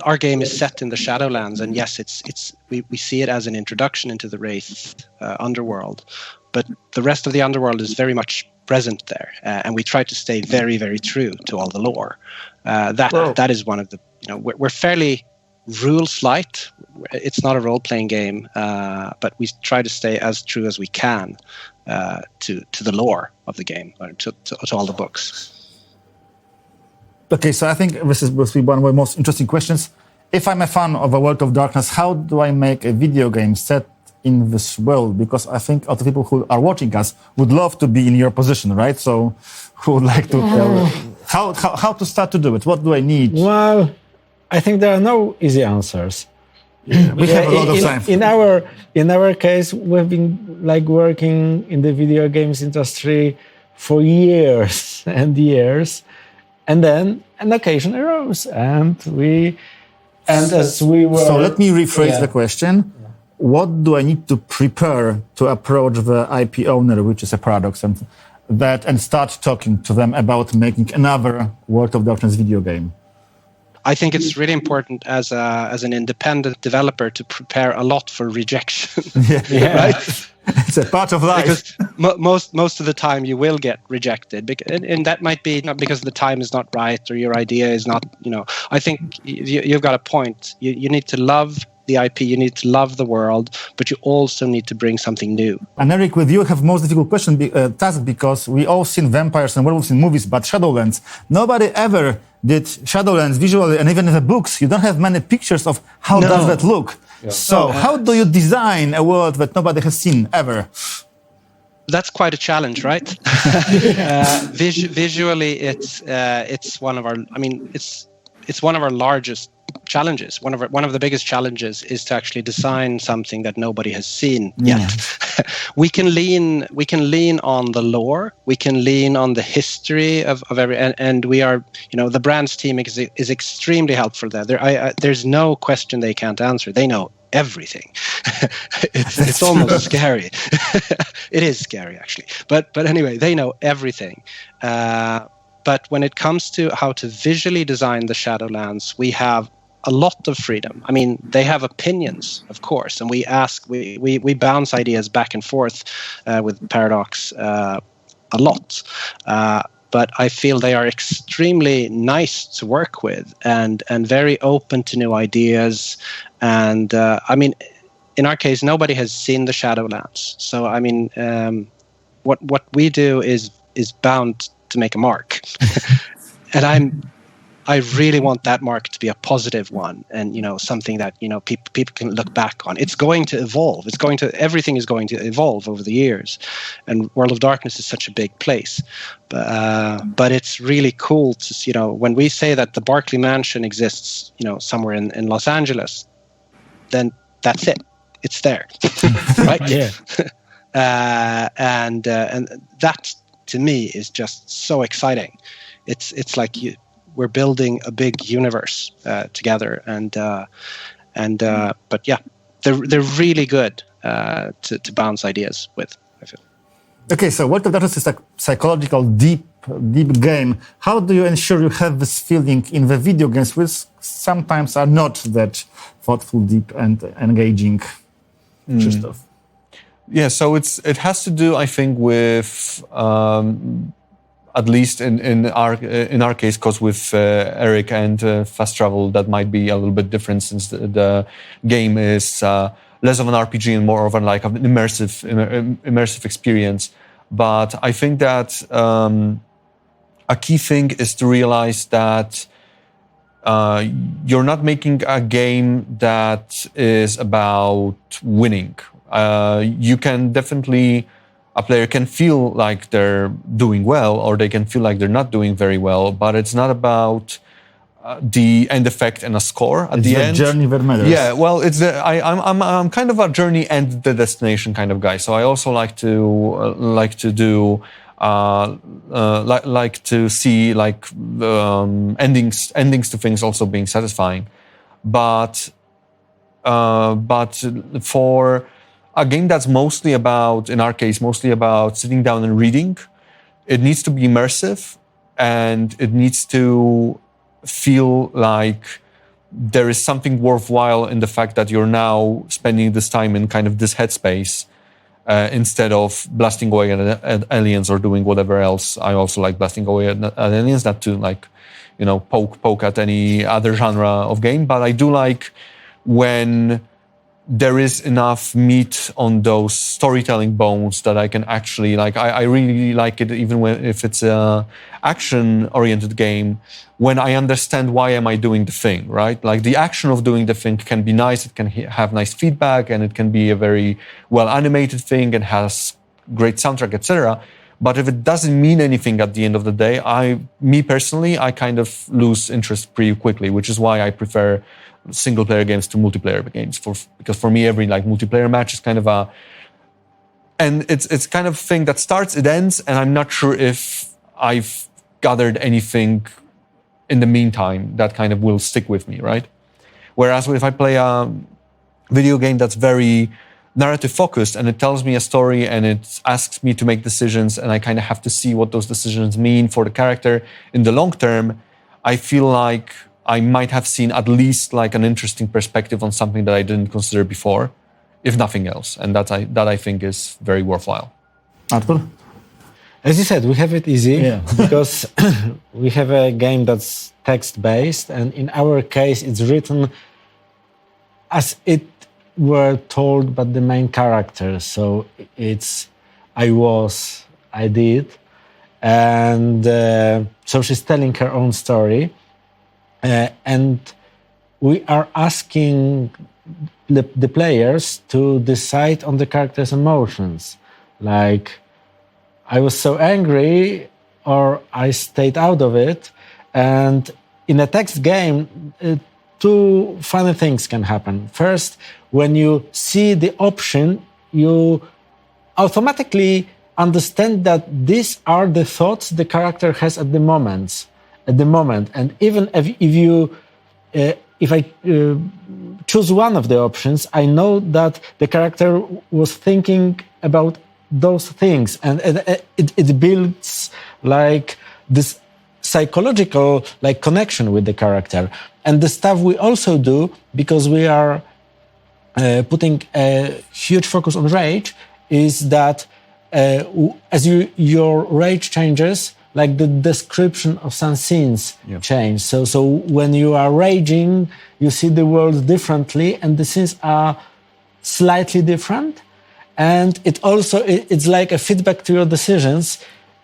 our game is set in the Shadowlands, and yes, we see it as an introduction into the Wraith underworld, but the rest of the underworld is very much present there, and we try to stay very, very true to all the lore. That is one of the we're fairly rules light. It's not a role-playing game, but we try to stay as true as we can to the lore of the game, or to all the books. Okay, so I think this will be one of the most interesting questions. If I'm a fan of a World of Darkness, how do I make a video game set in this world? Because I think other people who are watching us would love to be in your position, right? So who would like to... how to start to do it? What do I need? Well, I think there are no easy answers. We have a lot of time. In our case, we've been working in the video games industry for years and years. And then an occasion arose, and as we were... So let me rephrase the question. What do I need to prepare to approach the IP owner, which is a paradox, and start talking to them about making another World of Darkness video game? I think it's really important as an independent developer to prepare a lot for rejection. Right? It's a part of life. Because most of the time you will get rejected, and that might be not because the time is not right or your idea is not. I think you've got a point. You need to love the IP, you need to love the world, but you also need to bring something new. And Eric, with you, I have most difficult task, because we all seen vampires and werewolves in movies, but Shadowlands, nobody ever did Shadowlands visually, and even in the books, you don't have many pictures of how does that look. Yeah. So how do you design a world that nobody has seen ever? That's quite a challenge, right? Visually, it's one of our. I mean, it's one of our largest challenges. One of the biggest challenges is to actually design something that nobody has seen yet. we can lean on the lore. We can lean on the history of every, and we are, the brands team is extremely helpful there. There's no question they can't answer. They know everything. it's almost scary. It is scary, actually. But anyway, they know everything. But when it comes to how to visually design the Shadowlands, we have a lot of freedom. I mean, they have opinions, of course, and we bounce ideas back and forth with Paradox a lot. But I feel they are extremely nice to work with and very open to new ideas. And I mean, in our case, nobody has seen the Shadowlands. So I mean, what we do is bound to make a mark, and I really want that mark to be a positive one, and something that people can look back on. It's going to evolve. Everything is going to evolve over the years, and World of Darkness is such a big place. But it's really cool to see, when we say that the Barclay Mansion exists, somewhere in Los Angeles, then that's it. It's there, right? Yeah. And that to me is just so exciting. It's like we're building a big universe together, but yeah, they're really good to bounce ideas with, I feel. Okay, so World of Darkness is a psychological, deep game. How do you ensure you have this feeling in the video games, which sometimes are not that thoughtful, deep, and engaging? Krzysztof. Yeah, so it has to do, I think, with at least in our case, because with Eric and Fast Travel, that might be a little bit different, since the game is less of an RPG and more of an immersive experience. But I think that a key thing is to realize that you're not making a game that is about winning. You can definitely, a player can feel like they're doing well, or they can feel like they're not doing very well, but it's not about the end effect and a score at the end. It's the journey that matters. Yeah, well, I'm kind of a journey and the destination kind of guy. So I also like to do see endings to things also being satisfying, but for a game that's mostly about, in our case, mostly about sitting down and reading, it needs to be immersive, and it needs to feel like there is something worthwhile in the fact that you're now spending this time in kind of this headspace instead of blasting away at aliens or doing whatever else. I also like blasting away at aliens, not to poke at any other genre of game, but I do like when there is enough meat on those storytelling bones that I can actually I really like it, even if it's a action-oriented game, when I understand why am I doing the thing, right? Like the action of doing the thing can be nice, it can have nice feedback, and it can be a very well-animated thing and has great soundtrack, etc. But if it doesn't mean anything at the end of the day, me personally, I kind of lose interest pretty quickly, which is why I prefer single-player games to multiplayer games. Because for me, every multiplayer match is kind of it's kind of thing that starts, it ends, and I'm not sure if I've gathered anything in the meantime that kind of will stick with me, right? Whereas if I play a video game that's very narrative focused and it tells me a story and it asks me to make decisions, and I kind of have to see what those decisions mean for the character in the long term, I feel like I might have seen at least an interesting perspective on something that I didn't consider before, if nothing else. And that I think is very worthwhile. Artur? As you said, we have it easy because we have a game that's text-based, and in our case, it's written as it were told by the main character. So it's I was, I did, and so she's telling her own story. And we are asking the players to decide on the character's emotions. Like, I was so angry, or I stayed out of it. And in a text game, two funny things can happen. First, when you see the option, you automatically understand that these are the thoughts the character has at the moment. And even if I choose one of the options, I know that the character was thinking about those things, and it builds like this psychological like connection with the character. And the stuff we also do, because we are putting a huge focus on rage, is that as your rage changes, like the description of some scenes change. So when you are raging, you see the world differently, and the scenes are slightly different. And it's like a feedback to your decisions.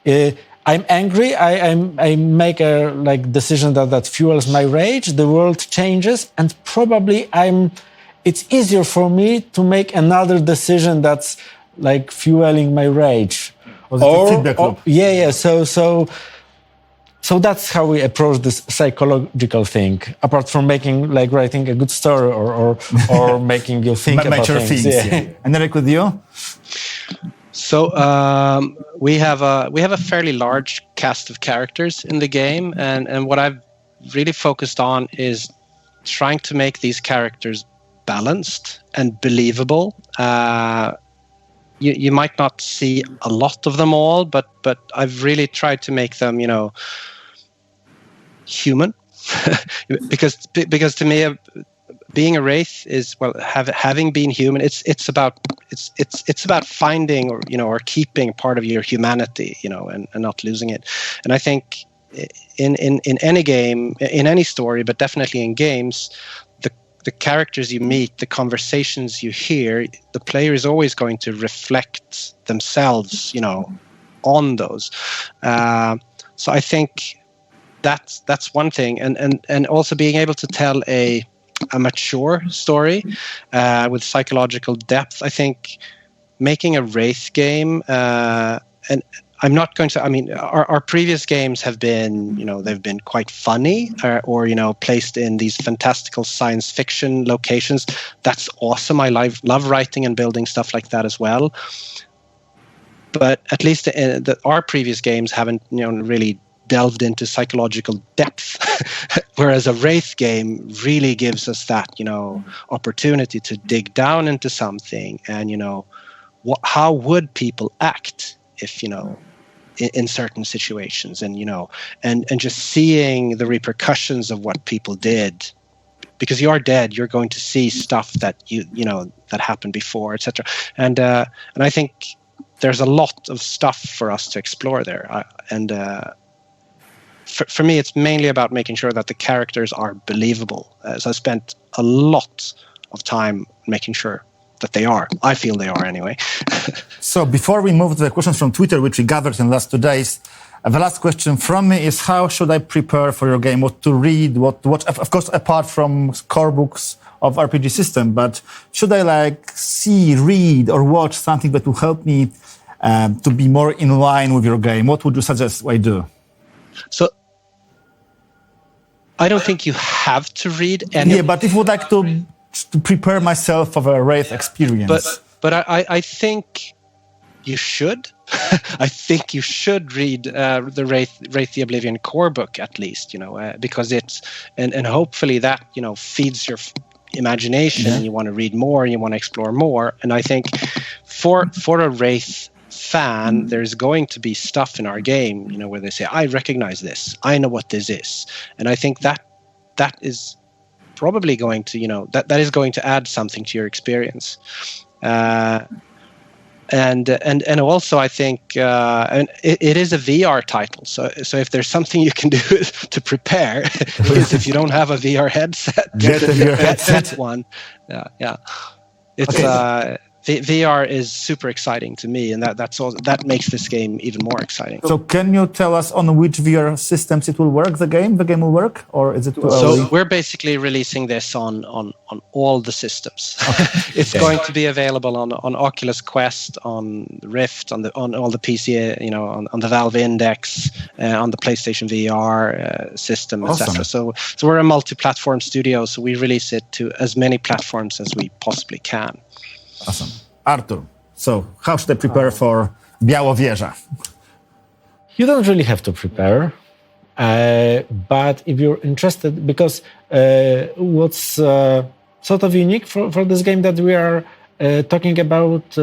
I'm angry. I make a like decision that fuels my rage. The world changes, and probably it's easier for me to make another decision that's like fueling my rage. Feedback loop. So that's how we approach this psychological thing. Apart from writing a good story or making you think about things. Yeah. And Eric, with you? So we have a fairly large cast of characters in the game, and what I've really focused on is trying to make these characters balanced and believable. You might not see a lot of them all, but I've really tried to make them, human, because to me, being a Wraith is, well, having been human, it's about finding or keeping part of your humanity, and not losing it. And I think in any game, in any story, but definitely in games, the characters you meet, the conversations you hear, the player is always going to reflect themselves, on those. So I think that's one thing, and also being able to tell a mature story with psychological depth. I think making a Wraith game, and I'm not going to. I mean, our previous games have been, they've been quite funny, or placed in these fantastical science fiction locations. That's awesome. I love writing and building stuff like that as well. But at least our previous games haven't, really delved into psychological depth, whereas a Wraith game really gives us that, opportunity to dig down into something, and how would people act if in certain situations, and and just seeing the repercussions of what people did, because you are dead, you're going to see stuff that that happened before, etc. And I think there's a lot of stuff for us to explore there, for me, it's mainly about making sure that the characters are believable. So I spent a lot of time making sure that they are. I feel they are anyway. So before we move to the questions from Twitter, which we gathered in the last 2 days, the last question from me is, how should I prepare for your game? What to read, what to watch? Of course, apart from core books of RPG system, but should I see, read, or watch something that will help me to be more in line with your game? What would you suggest I do? So I don't think you have to read any. Yeah, but if I would like to prepare myself for a Wraith experience. But I think you should. I think you should read the Wraith the Oblivion core book at least, because it's and hopefully that feeds your imagination, and you want to read more and you want to explore more. And I think for a Wraith fan, there's going to be stuff in our game, where they say, I recognize this, I know what this is. And I think that is probably going to, that is going to add something to your experience. And also I think and it is a VR title, so if there's something you can do to prepare, is if you don't have a VR headset, get a VR headset. One. Yeah. It's okay. VR is super exciting to me, and that makes this game even more exciting. So can you tell us on which VR systems it will work, the game will work, or is it too early? So we're basically releasing this on all the systems. It's going to be available on Oculus Quest, on Rift, on all the PC, on the Valve Index, on the PlayStation VR system, Awesome. etc. So we're a multi-platform studio, so we release it to as many platforms as we possibly can. Awesome. Artur, so how should I prepare for Białowieża? You don't really have to prepare, but if you're interested, because what's sort of unique for this game that we are talking about,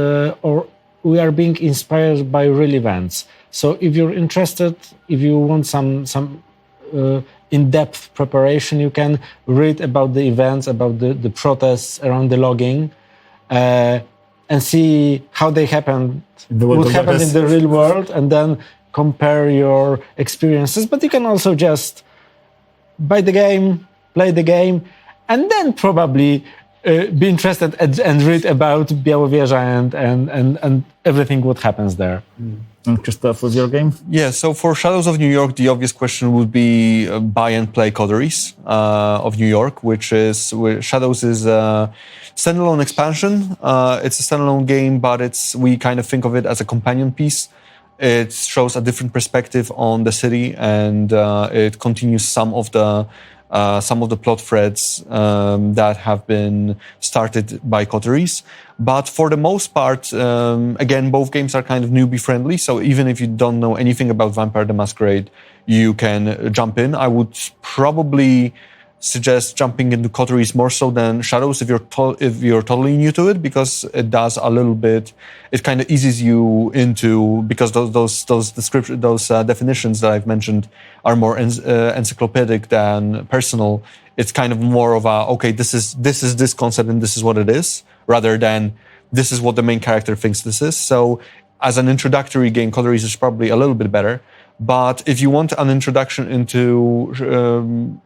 or we are being inspired by real events. So if you're interested, if you want some in-depth preparation, you can read about the events, about the protests around the logging, and see how they happened, what happened in the real world, and then compare your experiences. But you can also just buy the game, play the game, and then probably be interested and read about Białowieża and everything what happens there. And Christoph, with your game? Yeah, so for Shadows of New York, the obvious question would be buy and play Coteries of New York, Shadows is a standalone expansion. It's a standalone game, but we kind of think of it as a companion piece. It shows a different perspective on the city, and it continues some of the plot threads that have been started by Coteries. But for the most part, again, both games are kind of newbie-friendly, so even if you don't know anything about Vampire the Masquerade, you can jump in. I would probably suggest jumping into Coteries more so than Shadows if you're totally new to it, because it does a little bit. It kind of eases you into, because those definitions that I've mentioned are more encyclopedic than personal. It's kind of more of a, okay, this is this concept and this is what it is, rather than this is what the main character thinks this is. So as an introductory game, Coteries is probably a little bit better. But if you want an introduction into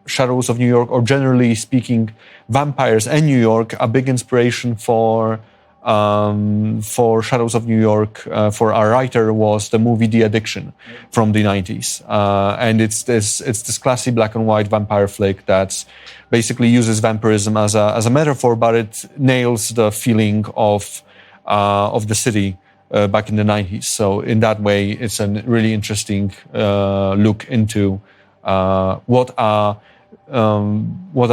Shadows of New York, or generally speaking, vampires and New York, a big inspiration for Shadows of New York for our writer was the movie The Addiction from the 90s. And it's this classy black and white vampire flick that basically uses vampirism as a metaphor, but it nails the feeling of the city back in the 90s. So in that way, it's a really interesting look into what a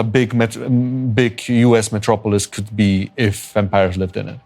big US metropolis could be if vampires lived in it.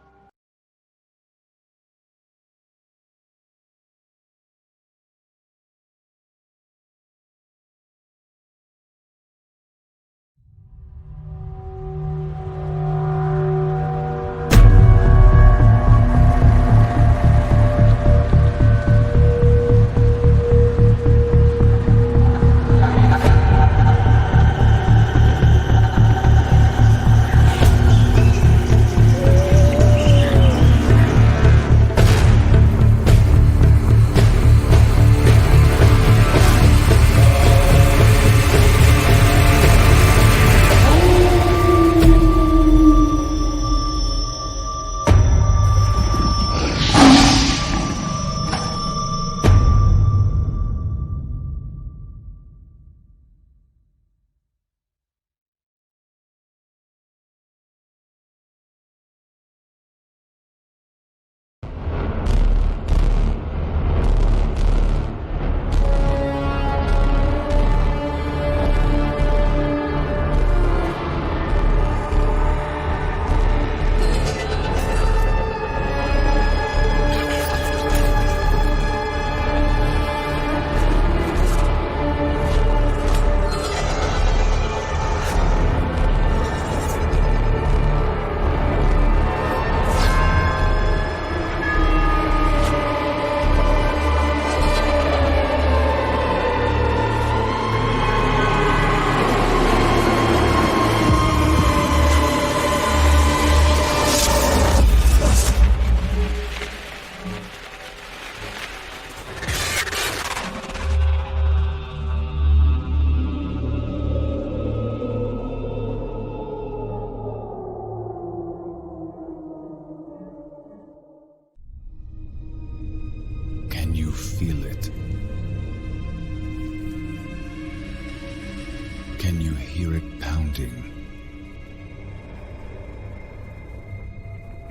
Can you hear it pounding?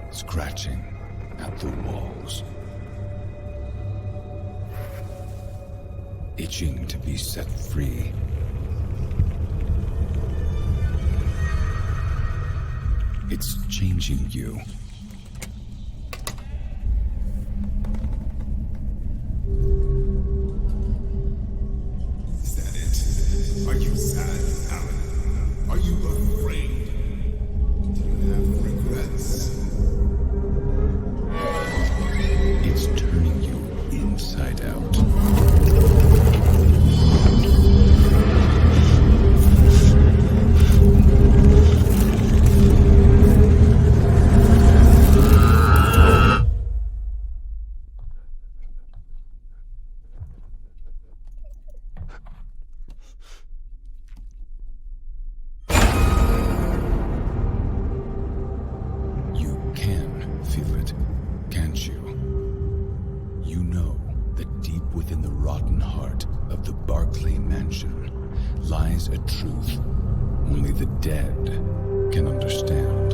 Scratching at the walls. Itching to be set free. It's changing you. Is that it? Are you sad, Alan? Are you afraid? Do you have regrets? It's turning you inside out. You can feel it, can't you? You know that deep within the rotten heart of the Barclay Mansion lies a truth only the dead can understand.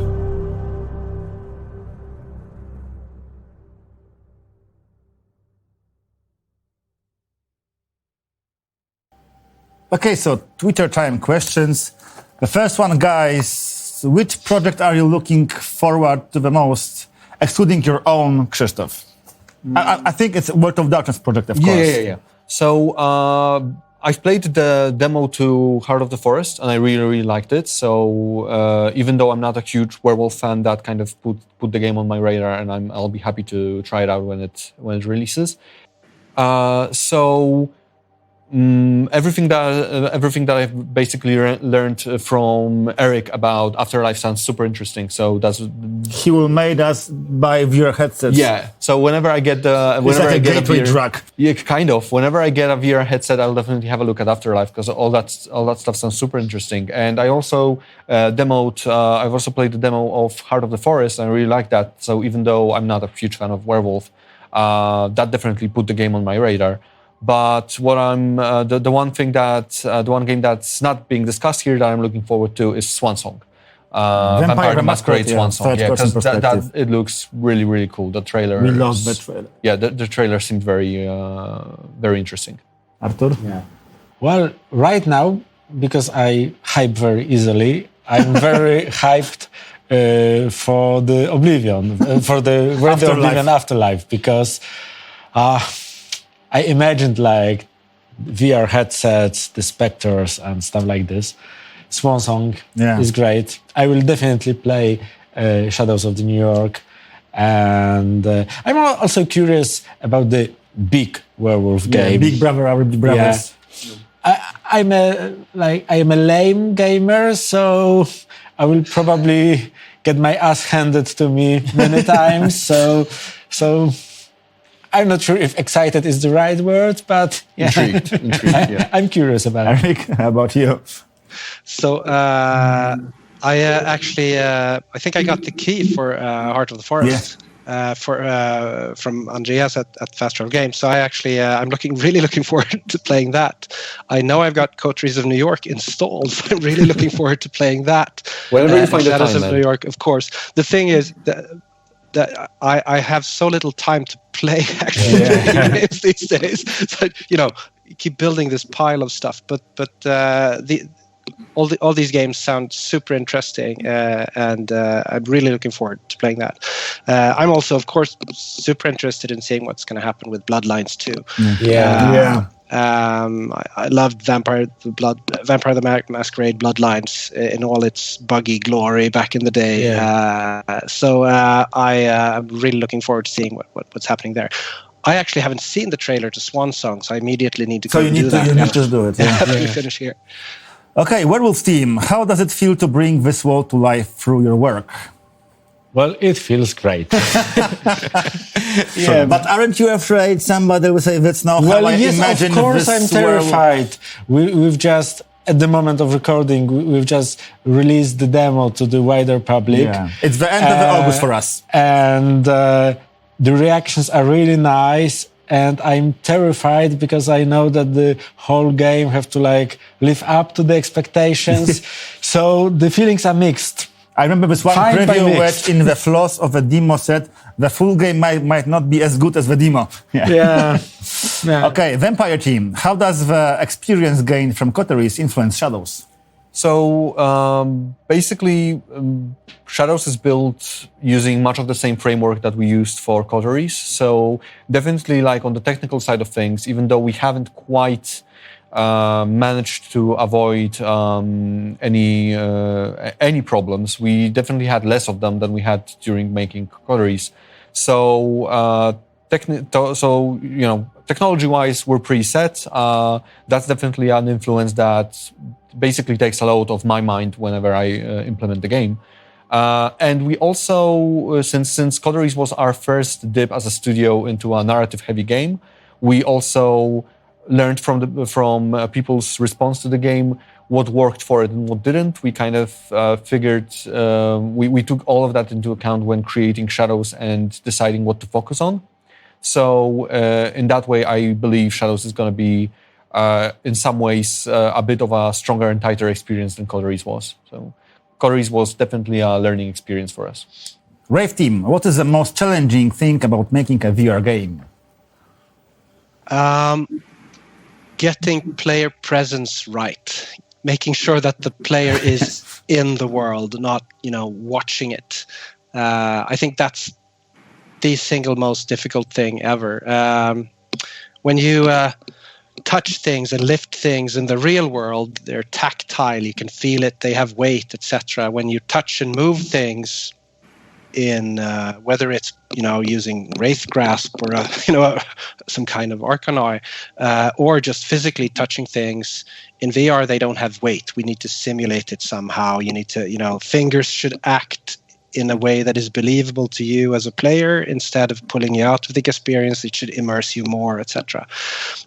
Okay, so Twitter time questions. The first one, guys, which project are you looking forward to the most, excluding your own, Krzysztof? I think it's World of Darkness project, of course. Yeah. So I've played the demo to Heart of the Forest, and I really liked it. So even though I'm not a huge Werewolf fan, that kind of put the game on my radar, and I'll be happy to try it out when it releases. Everything that I've basically learned from Eric about Afterlife sounds super interesting. So he will make us buy VR headsets. Yeah. So whenever I get a gateway drug. Yeah, kind of. Whenever I get a VR headset, I'll definitely have a look at Afterlife because all that stuff sounds super interesting. And I also I've also played the demo of Heart of the Forest, and I really like that. So even though I'm not a huge fan of Werewolf, that definitely put the game on my radar. But what I'm the one game that's not being discussed here that I'm looking forward to is Swansong, Vampire the Masquerade Swansong. Yeah, because that it looks really cool. The trailer. We love the trailer. Yeah, the trailer seemed very interesting. Artur? Yeah. Well, right now, because I hype very easily, I'm very hyped for the Oblivion, for the Oblivion Afterlife, because I imagined like VR headsets, the Spectres and stuff like this. Swansong is great. I will definitely play Shadows of the New York. And I'm also curious about the big werewolf game. Big Brother, our Big Brothers. Yeah. I'm a lame gamer, so I will probably get my ass handed to me many times. So I'm not sure if excited is the right word, but intrigued. Yeah. I'm curious about it. Eric, how about you? So I think I got the key for Heart of the Forest from Andreas at Fast Travel Games. So I'm really looking forward to playing that. I know I've got Coteries of New York installed, so I'm really looking forward to playing that. Whenever you find the Shadows time, of New York, of course. The thing is that I have so little time to play games these days. So you keep building this pile of stuff. But all these games sound super interesting, and I'm really looking forward to playing that. I'm also, of course, super interested in seeing what's going to happen with Bloodlines too. I loved Vampire the Masquerade Bloodlines in all its buggy glory back in the day. So I'm really looking forward to seeing what's happening there. I actually haven't seen the trailer to Swansong, so I immediately need to do that. You need to do it. After we finish here. Okay, Werewolves team, how does it feel to bring this world to life through your work? Well, it feels great. But aren't you afraid somebody will say that's not how I imagine this? Of course I'm terrified. We've just, at the moment of recording, we've just released the demo to the wider public. Yeah. It's the end of August for us. And the reactions are really nice. and I'm terrified because I know that the whole game have to like live up to the expectations. So the feelings are mixed. I remember this one Fine by preview where mixed. in the flaws of the demo said the full game might not be as good as the demo. Yeah. Yeah. Okay, Vampire team. How does the experience gained from coteries influence Shadows? So basically, Shadows is built using much of the same framework that we used for coteries. So definitely, like on the technical side of things, even though we haven't quite managed to avoid any problems, we definitely had less of them than we had during making coteries. So technology-wise, we're pretty set. That's definitely an influence that basically takes a lot of my mind whenever I implement the game. And we also, since Coteries was our first dip as a studio into a narrative-heavy game, we also learned from people's response to the game what worked for it and what didn't. We kind of figured, we took all of that into account when creating Shadows and deciding what to focus on. So in that way, I believe Shadows is going to be, in some ways, a bit of a stronger and tighter experience than Coteries was. So Coteries was definitely a learning experience for us. Wraith team, what is the most challenging thing about making a VR game? Getting player presence right. Making sure that the player is in the world, not, watching it. I think that's the single most difficult thing ever. When you touch things and lift things in the real world, they're tactile, you can feel it, they have weight, etc. When you touch and move things in whether it's using Wraith grasp or some kind of Arcanoi, or just physically touching things in VR, they don't have weight. We need to simulate it somehow. You need to fingers should act in a way that is believable to you as a player. Instead of pulling you out of the experience, it should immerse you more, etc.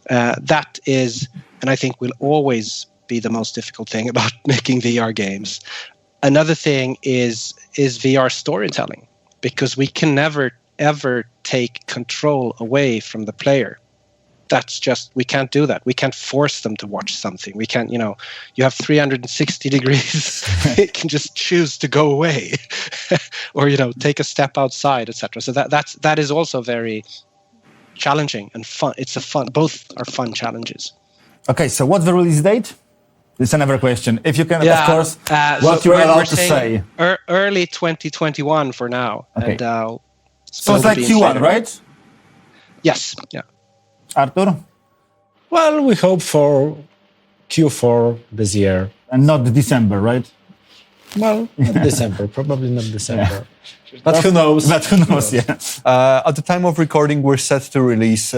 That is, and I think will always be the most difficult thing about making VR games. Another thing is VR storytelling, because we can never ever take control away from the player. That's just, we can't do that. We can't force them to watch something. We can't, you have 360 degrees. It can just choose to go away or, take a step outside, etc. So that is also very challenging and fun. Both are fun challenges. Okay, so what's the release date? This is another question. If you can, of course, what you're allowed to say. Early 2021 for now. Okay. And, so it's like Q1, right? Yes, yeah. Artur? Well, we hope for Q4 this year. And not December, right? Well, not December, probably not December. Yeah. But who knows? Yeah. At the time of recording, we're set to release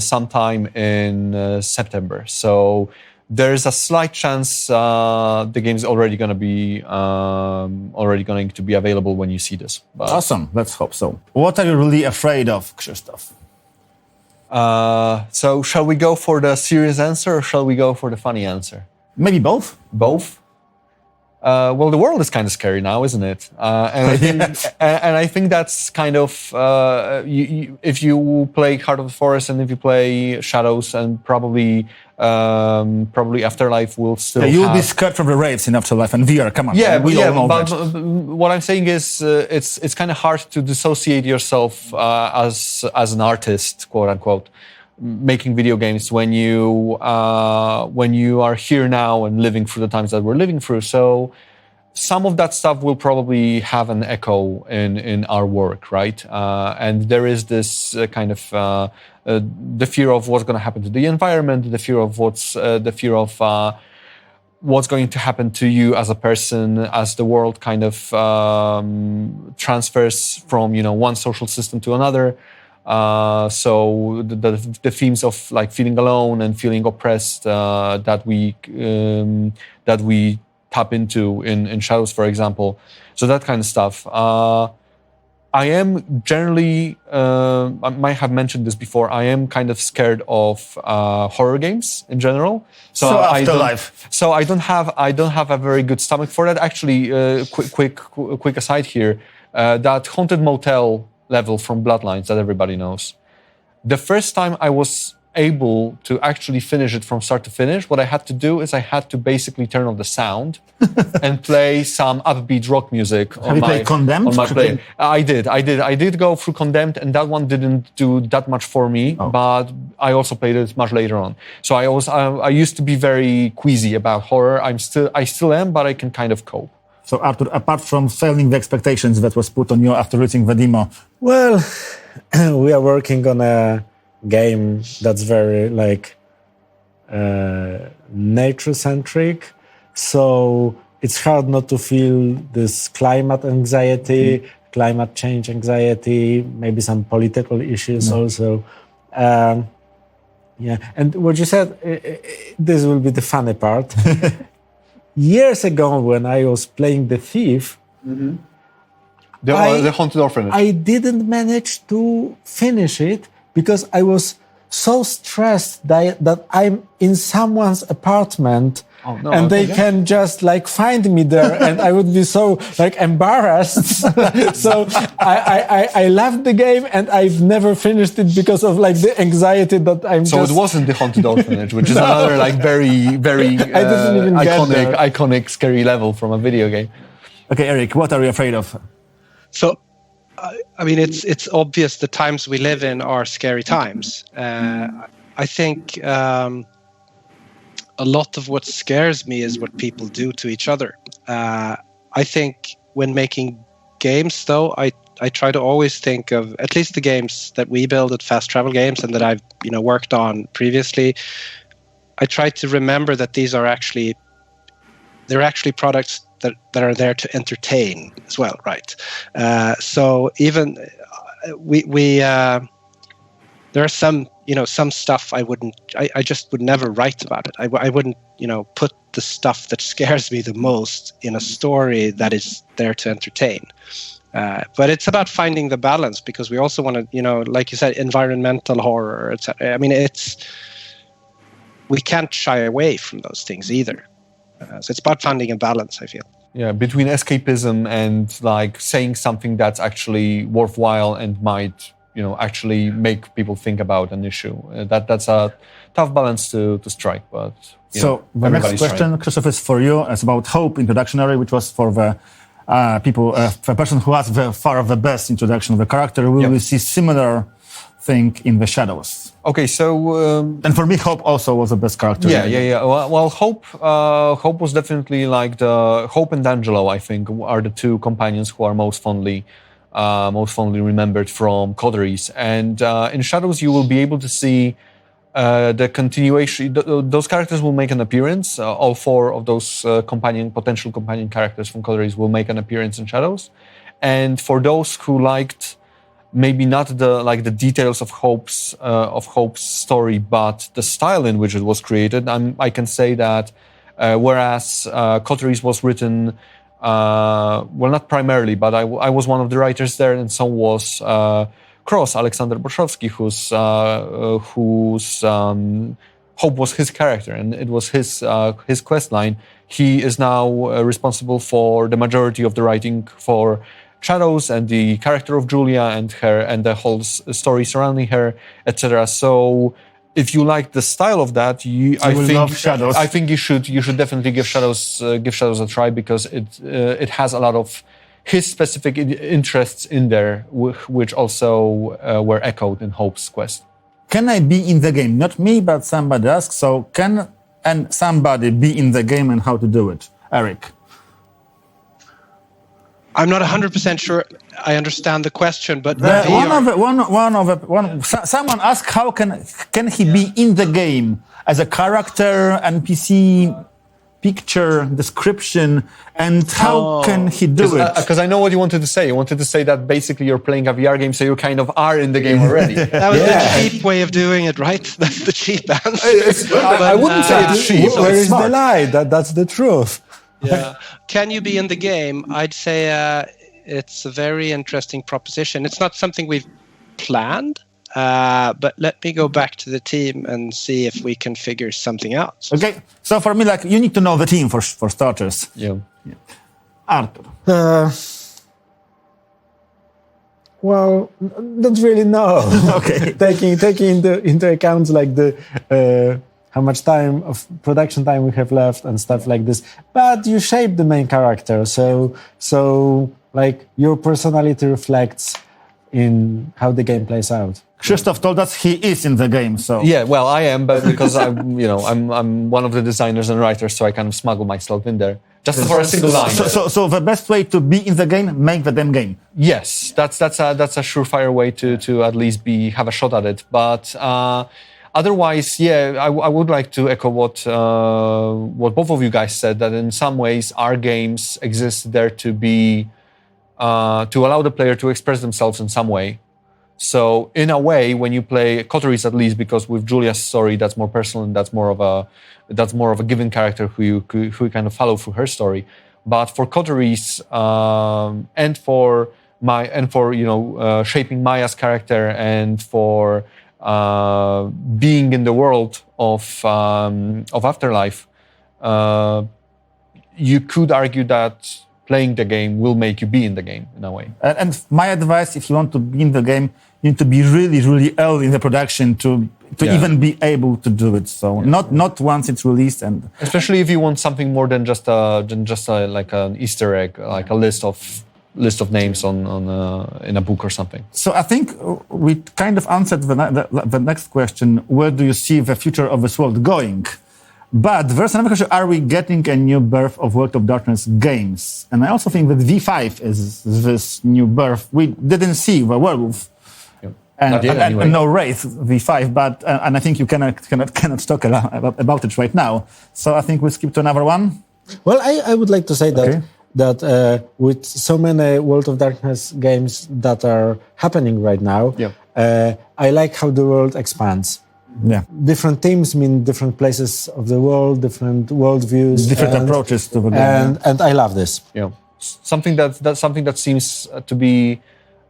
sometime in September. So there's a slight chance the game is already going to be available when you see this. But awesome. Let's hope so. What are you really afraid of, Krzysztof? So shall we go for the serious answer or shall we go for the funny answer? Maybe both. Both? Well, the world is kind of scary now, isn't it? And I think that's kind of if you play Heart of the Forest and if you play Shadows and probably Afterlife will still. You'll be scared from the Wraiths in Afterlife and VR. Come on, we all know but that. What I'm saying is it's kind of hard to dissociate yourself as an artist, quote unquote, making video games when you are here now and living through the times that we're living through. So some of that stuff will probably have an echo in our work, right? And there is this kind of the fear of what's going to happen to the environment, the fear of what's going to happen to you as a person as the world kind of transfers from one social system to another. So the themes of like feeling alone and feeling oppressed that we tap into in Shadows, for example. So that kind of stuff. I am generally, I might have mentioned this before, I am kind of scared of horror games in general. So Afterlife. I don't have a very good stomach for that. Actually, quick aside here, that Haunted Motel level from Bloodlines that everybody knows. The first time I was able to actually finish it from start to finish, what I had to do is I had to basically turn off the sound and play some upbeat rock music Have you played Condemned? on my player. I did go through Condemned, and that one didn't do that much for me, but I also played it much later on. So I used to be very queasy about horror. I still am, but I can kind of cope. So Artur, apart from failing the expectations that was put on you after reading the demo, Well, we are working on a game that's very nature-centric, so it's hard not to feel this climate anxiety, climate change anxiety, maybe some political issues also. And what you said, this will be the funny part. Years ago, when I was playing The Thief, The Haunted Orphanage. I didn't manage to finish it because I was so stressed that I'm in someone's apartment and they can just find me there and I would be so embarrassed. So I loved the game and I've never finished it because of the anxiety that I'm So it wasn't The Haunted Orphanage, which is another very, very I didn't even get there. iconic, scary level from a video game. okay, Eric, what are you afraid of? So, I mean, it's obvious the times we live in are scary times. I think a lot of what scares me is what people do to each other. I think when making games, though, I try to always think of at least the games that we build at Fast Travel Games and that I've worked on previously. I try to remember that they're actually products that are there to entertain as well, right? So even there are some stuff I just would never write about it. I wouldn't put the stuff that scares me the most in a story that is there to entertain. But it's about finding the balance, because we also want to, like you said, environmental horror, etc. I mean, we can't shy away from those things either. So it's about finding a balance, I feel. Yeah, between escapism and saying something that's actually worthwhile and might, actually make people think about an issue. That's a tough balance to strike. But so the next question, Krzysztof, is for you. It's about Hope Introductionary, which was for the the person who has the far of the best introduction of the character. Will we see similar thing in the Shadows? Okay, so and for me, Hope also was the best character. Yeah. Well, Hope was definitely Hope and Angelo, I think, are the two companions who are most fondly remembered from Coteries. And in Shadows, you will be able to see the continuation. Those characters will make an appearance. All four of those potential companion characters from Coteries will make an appearance in Shadows. And for those who liked maybe not the details of Hope's story, but the style in which it was created, I can say that whereas Coteries was written, well, not primarily, but I was one of the writers there, and so was Cross, Aleksander Borszowski, whose Hope was his character, and it was his quest line. He is now responsible for the majority of the writing for Shadows and the character of Julia and her and the whole story surrounding her, etc. So, if you like the style of that, I think you should definitely give Shadows a try, because it has a lot of his specific interests in there, which also were echoed in Hope's quest. Can I be in the game? Not me, but somebody else. So can somebody be in the game, and how to do it? Eric. I'm not 100% sure I understand the question, but someone asked how can he be in the game as a character, NPC, picture, description, and how can he do it? Because I know what you wanted to say. You wanted to say that basically you're playing a VR game, so you kind of are in the game already. That was the cheap way of doing it, right? That's the cheap answer. I wouldn't say it's cheap. Where is the lie? That's the truth. Yeah. Can you be in the game? I'd say it's a very interesting proposition. It's not something we've planned, but let me go back to the team and see if we can figure something out. Okay, so for me, you need to know the team for starters. Yeah. Artur. Well, don't really know. Okay. taking into account like the how much time of production time we have left and stuff like this. But you shape the main character, so like your personality reflects in how the game plays out. Krzysztof told us he is in the game, so Yeah, well, I am, but because I'm one of the designers and writers, so I kind of smuggle myself in there just for a single line. So the best way to be in the game, make the damn game. Yes, that's a surefire way to at least have a shot at it. But otherwise, yeah, I would like to echo what both of you guys said, that in some ways our games exist there to be to allow the player to express themselves in some way. So in a way, when you play Coteries, at least, because with Julia's story, that's more personal and that's more of a given character who you kind of follow through her story. But for Coteries and for shaping Maya's character and for being in the world of Afterlife, you could argue that playing the game will make you be in the game in a way. And my advice, if you want to be in the game, you need to be really, really early in the production to even be able to do it. So not once it's released, and especially if you want something more than just like an Easter egg, like a list of names on in a book or something. So I think we kind of answered the next question: where do you see the future of this world going? But there's another question: are we getting a new birth of World of Darkness games? And I also think that V5 is this new birth. We didn't see the Werewolf. Not yet, anyway. And no Wraith V5, but and I think you cannot talk about it right now. So I think we'll skip to another one. Well, I would like to say that with so many World of Darkness games that are happening right now, I like how the world expands. Yeah, different themes mean different places of the world, different worldviews, different approaches to the game. And I love this. Yeah, something that seems to be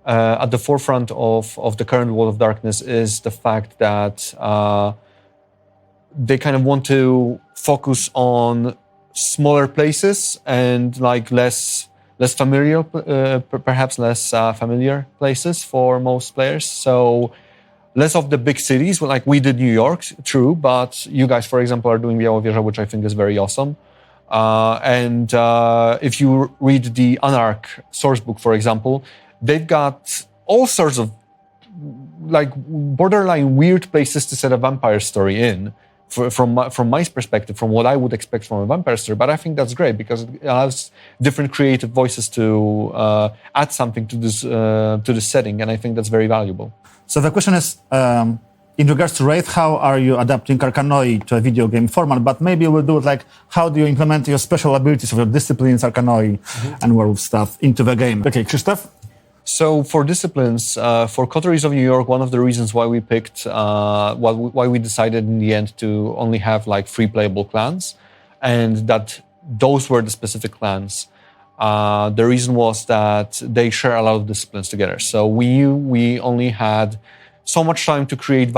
at the forefront of the current World of Darkness is the fact that they kind of want to focus on smaller places and like less familiar, perhaps less familiar places for most players. So less of the big cities, like we did New York, true, but you guys, for example, are doing Białowieża, which I think is very awesome. And if you read the Anarch source book, for example, they've got all sorts of like borderline weird places to set a vampire story in, from my perspective, from what I would expect from a vampire story. But I think that's great because it allows different creative voices to add something to this setting, and I think that's very valuable. So the question is, in regards to Wraith, how are you adapting Arkanoi to a video game format? But maybe we'll do it like, how do you implement your special abilities of your disciplines, Arkanoi, and werewolf stuff into the game? Okay, Krzysztof? So for disciplines, for Coteries of New York, one of the reasons why we picked, why we decided in the end to only have like 3 playable clans, and that those were the specific clans. The reason was that they share a lot of disciplines together. So we knew we only had so much time to create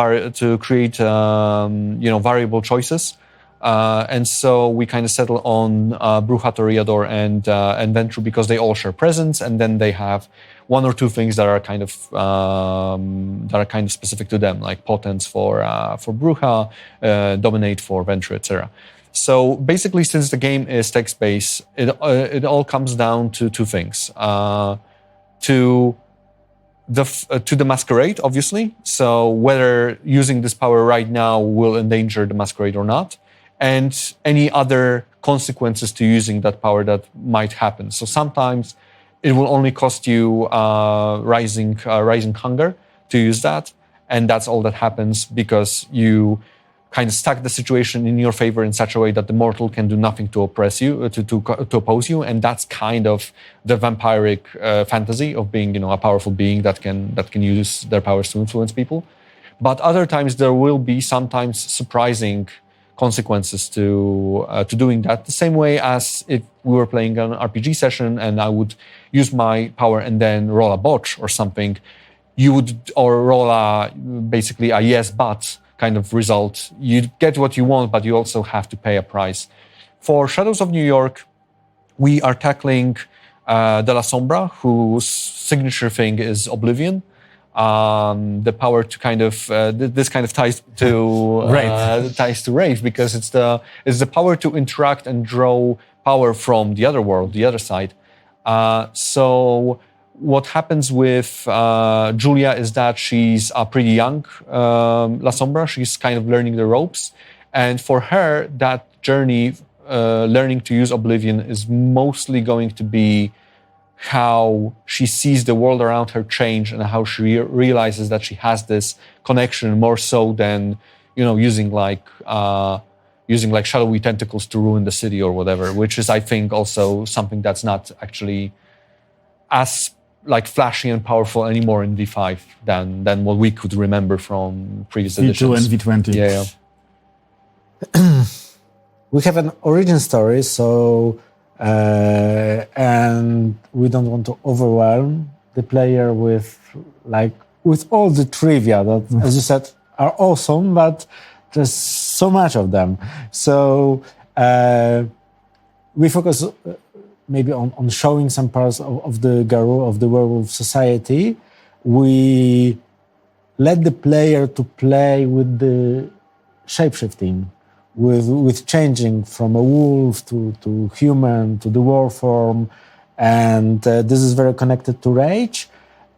variable choices, and so we kind of settled on Bruja, Toreador, and Ventru because they all share presence, and then they have 1 or 2 things that are kind of specific to them, like Potence for Bruja, Dominate for Ventru, etc. So basically, since the game is text-based, it all comes down to 2 things: to the masquerade, obviously. So whether using this power right now will endanger the masquerade or not, and any other consequences to using that power that might happen. So sometimes it will only cost you rising hunger to use that, and that's all that happens because you kind of stack the situation in your favor in such a way that the mortal can do nothing to oppress you, to oppose you, and that's kind of the vampiric fantasy of being, a powerful being that can use their powers to influence people. But other times there will be sometimes surprising consequences to doing that. The same way as if we were playing an RPG session and I would use my power and then roll a botch or something, or roll basically a yes but kind of result. You get what you want, but you also have to pay a price. For Shadows of New York, we are tackling De La Sombra, whose signature thing is Oblivion. The power to kind of this kind of ties to Wraith because it's the power to interact and draw power from the other world, the other side. So what happens with Julia is that she's a pretty young La Sombra. She's kind of learning the ropes, and for her that journey, learning to use Oblivion, is mostly going to be how she sees the world around her change and how she realizes that she has this connection more so than, using like shadowy tentacles to ruin the city or whatever, which is, I think, also something that's not actually as like flashy and powerful anymore in V5 than what we could remember from previous editions. V2 and V20. Yeah. We have an origin story, so and we don't want to overwhelm the player with all the trivia that, as you said, are awesome, but there's so much of them. So we focus maybe on showing some parts of the Garou, of the werewolf society. We let the player to play with the shapeshifting, with changing from a wolf to human to the war form, and this is very connected to Rage.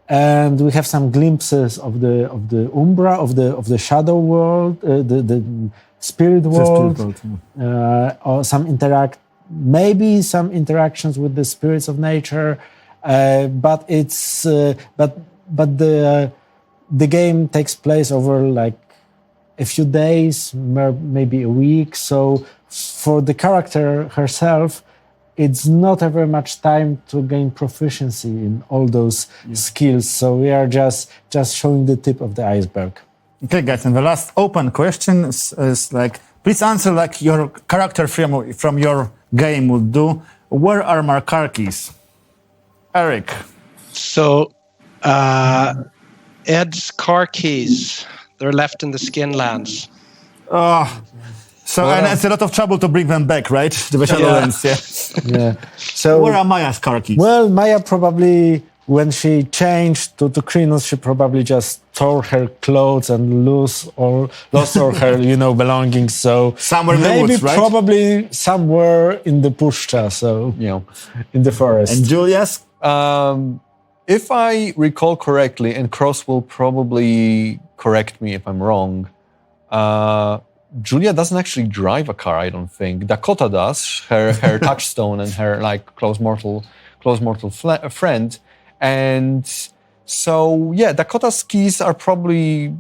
And we have some glimpses of the Umbra, of the shadow world, the spirit world, or some interactions with the spirits of nature. But it's but the game takes place over like a few days, maybe a week. So for the character herself, it's not very much time to gain proficiency in all those skills. So we are just showing the tip of the iceberg. Okay, guys, and the last open question is like, please answer like your character from your game would do. Where are my car keys? Eric. So, Ed's car keys, they're left in the Skinlands. So, and it's a lot of trouble to bring them back, right? The Shadowlands, Yeah. So where are Maya's car keys? Well, Maya probably, when she changed to Krynos, she probably just tore her clothes and lost all her, belongings. So somewhere in the maybe woods, right? Probably somewhere in the Puszcza, so in the forest. And Julia's? If I recall correctly, and Cross will probably correct me if I'm wrong, Julia doesn't actually drive a car, I don't think. Dakota does, her touchstone and her close mortal friend. And so, Dakota's keys are probably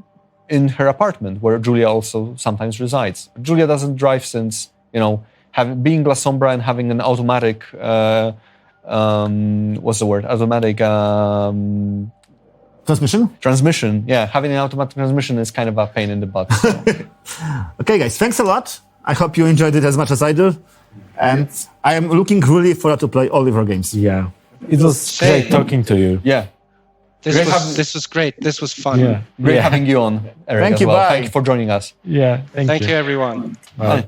in her apartment, where Julia also sometimes resides. Julia doesn't drive since, being La Sombra and having an automatic, what's the word? Automatic... Transmission, yeah. Having an automatic transmission is kind of a pain in the butt. So. Okay, guys, thanks a lot. I hope you enjoyed it as much as I do. And I am looking really forward to play all of your games. Yeah. It was great talking to you. Yeah. This was great. This was fun. Yeah. Great having you on, Eric. Thank you, well. bye. Thank you for joining us. Yeah. Thank you, everyone. Bye.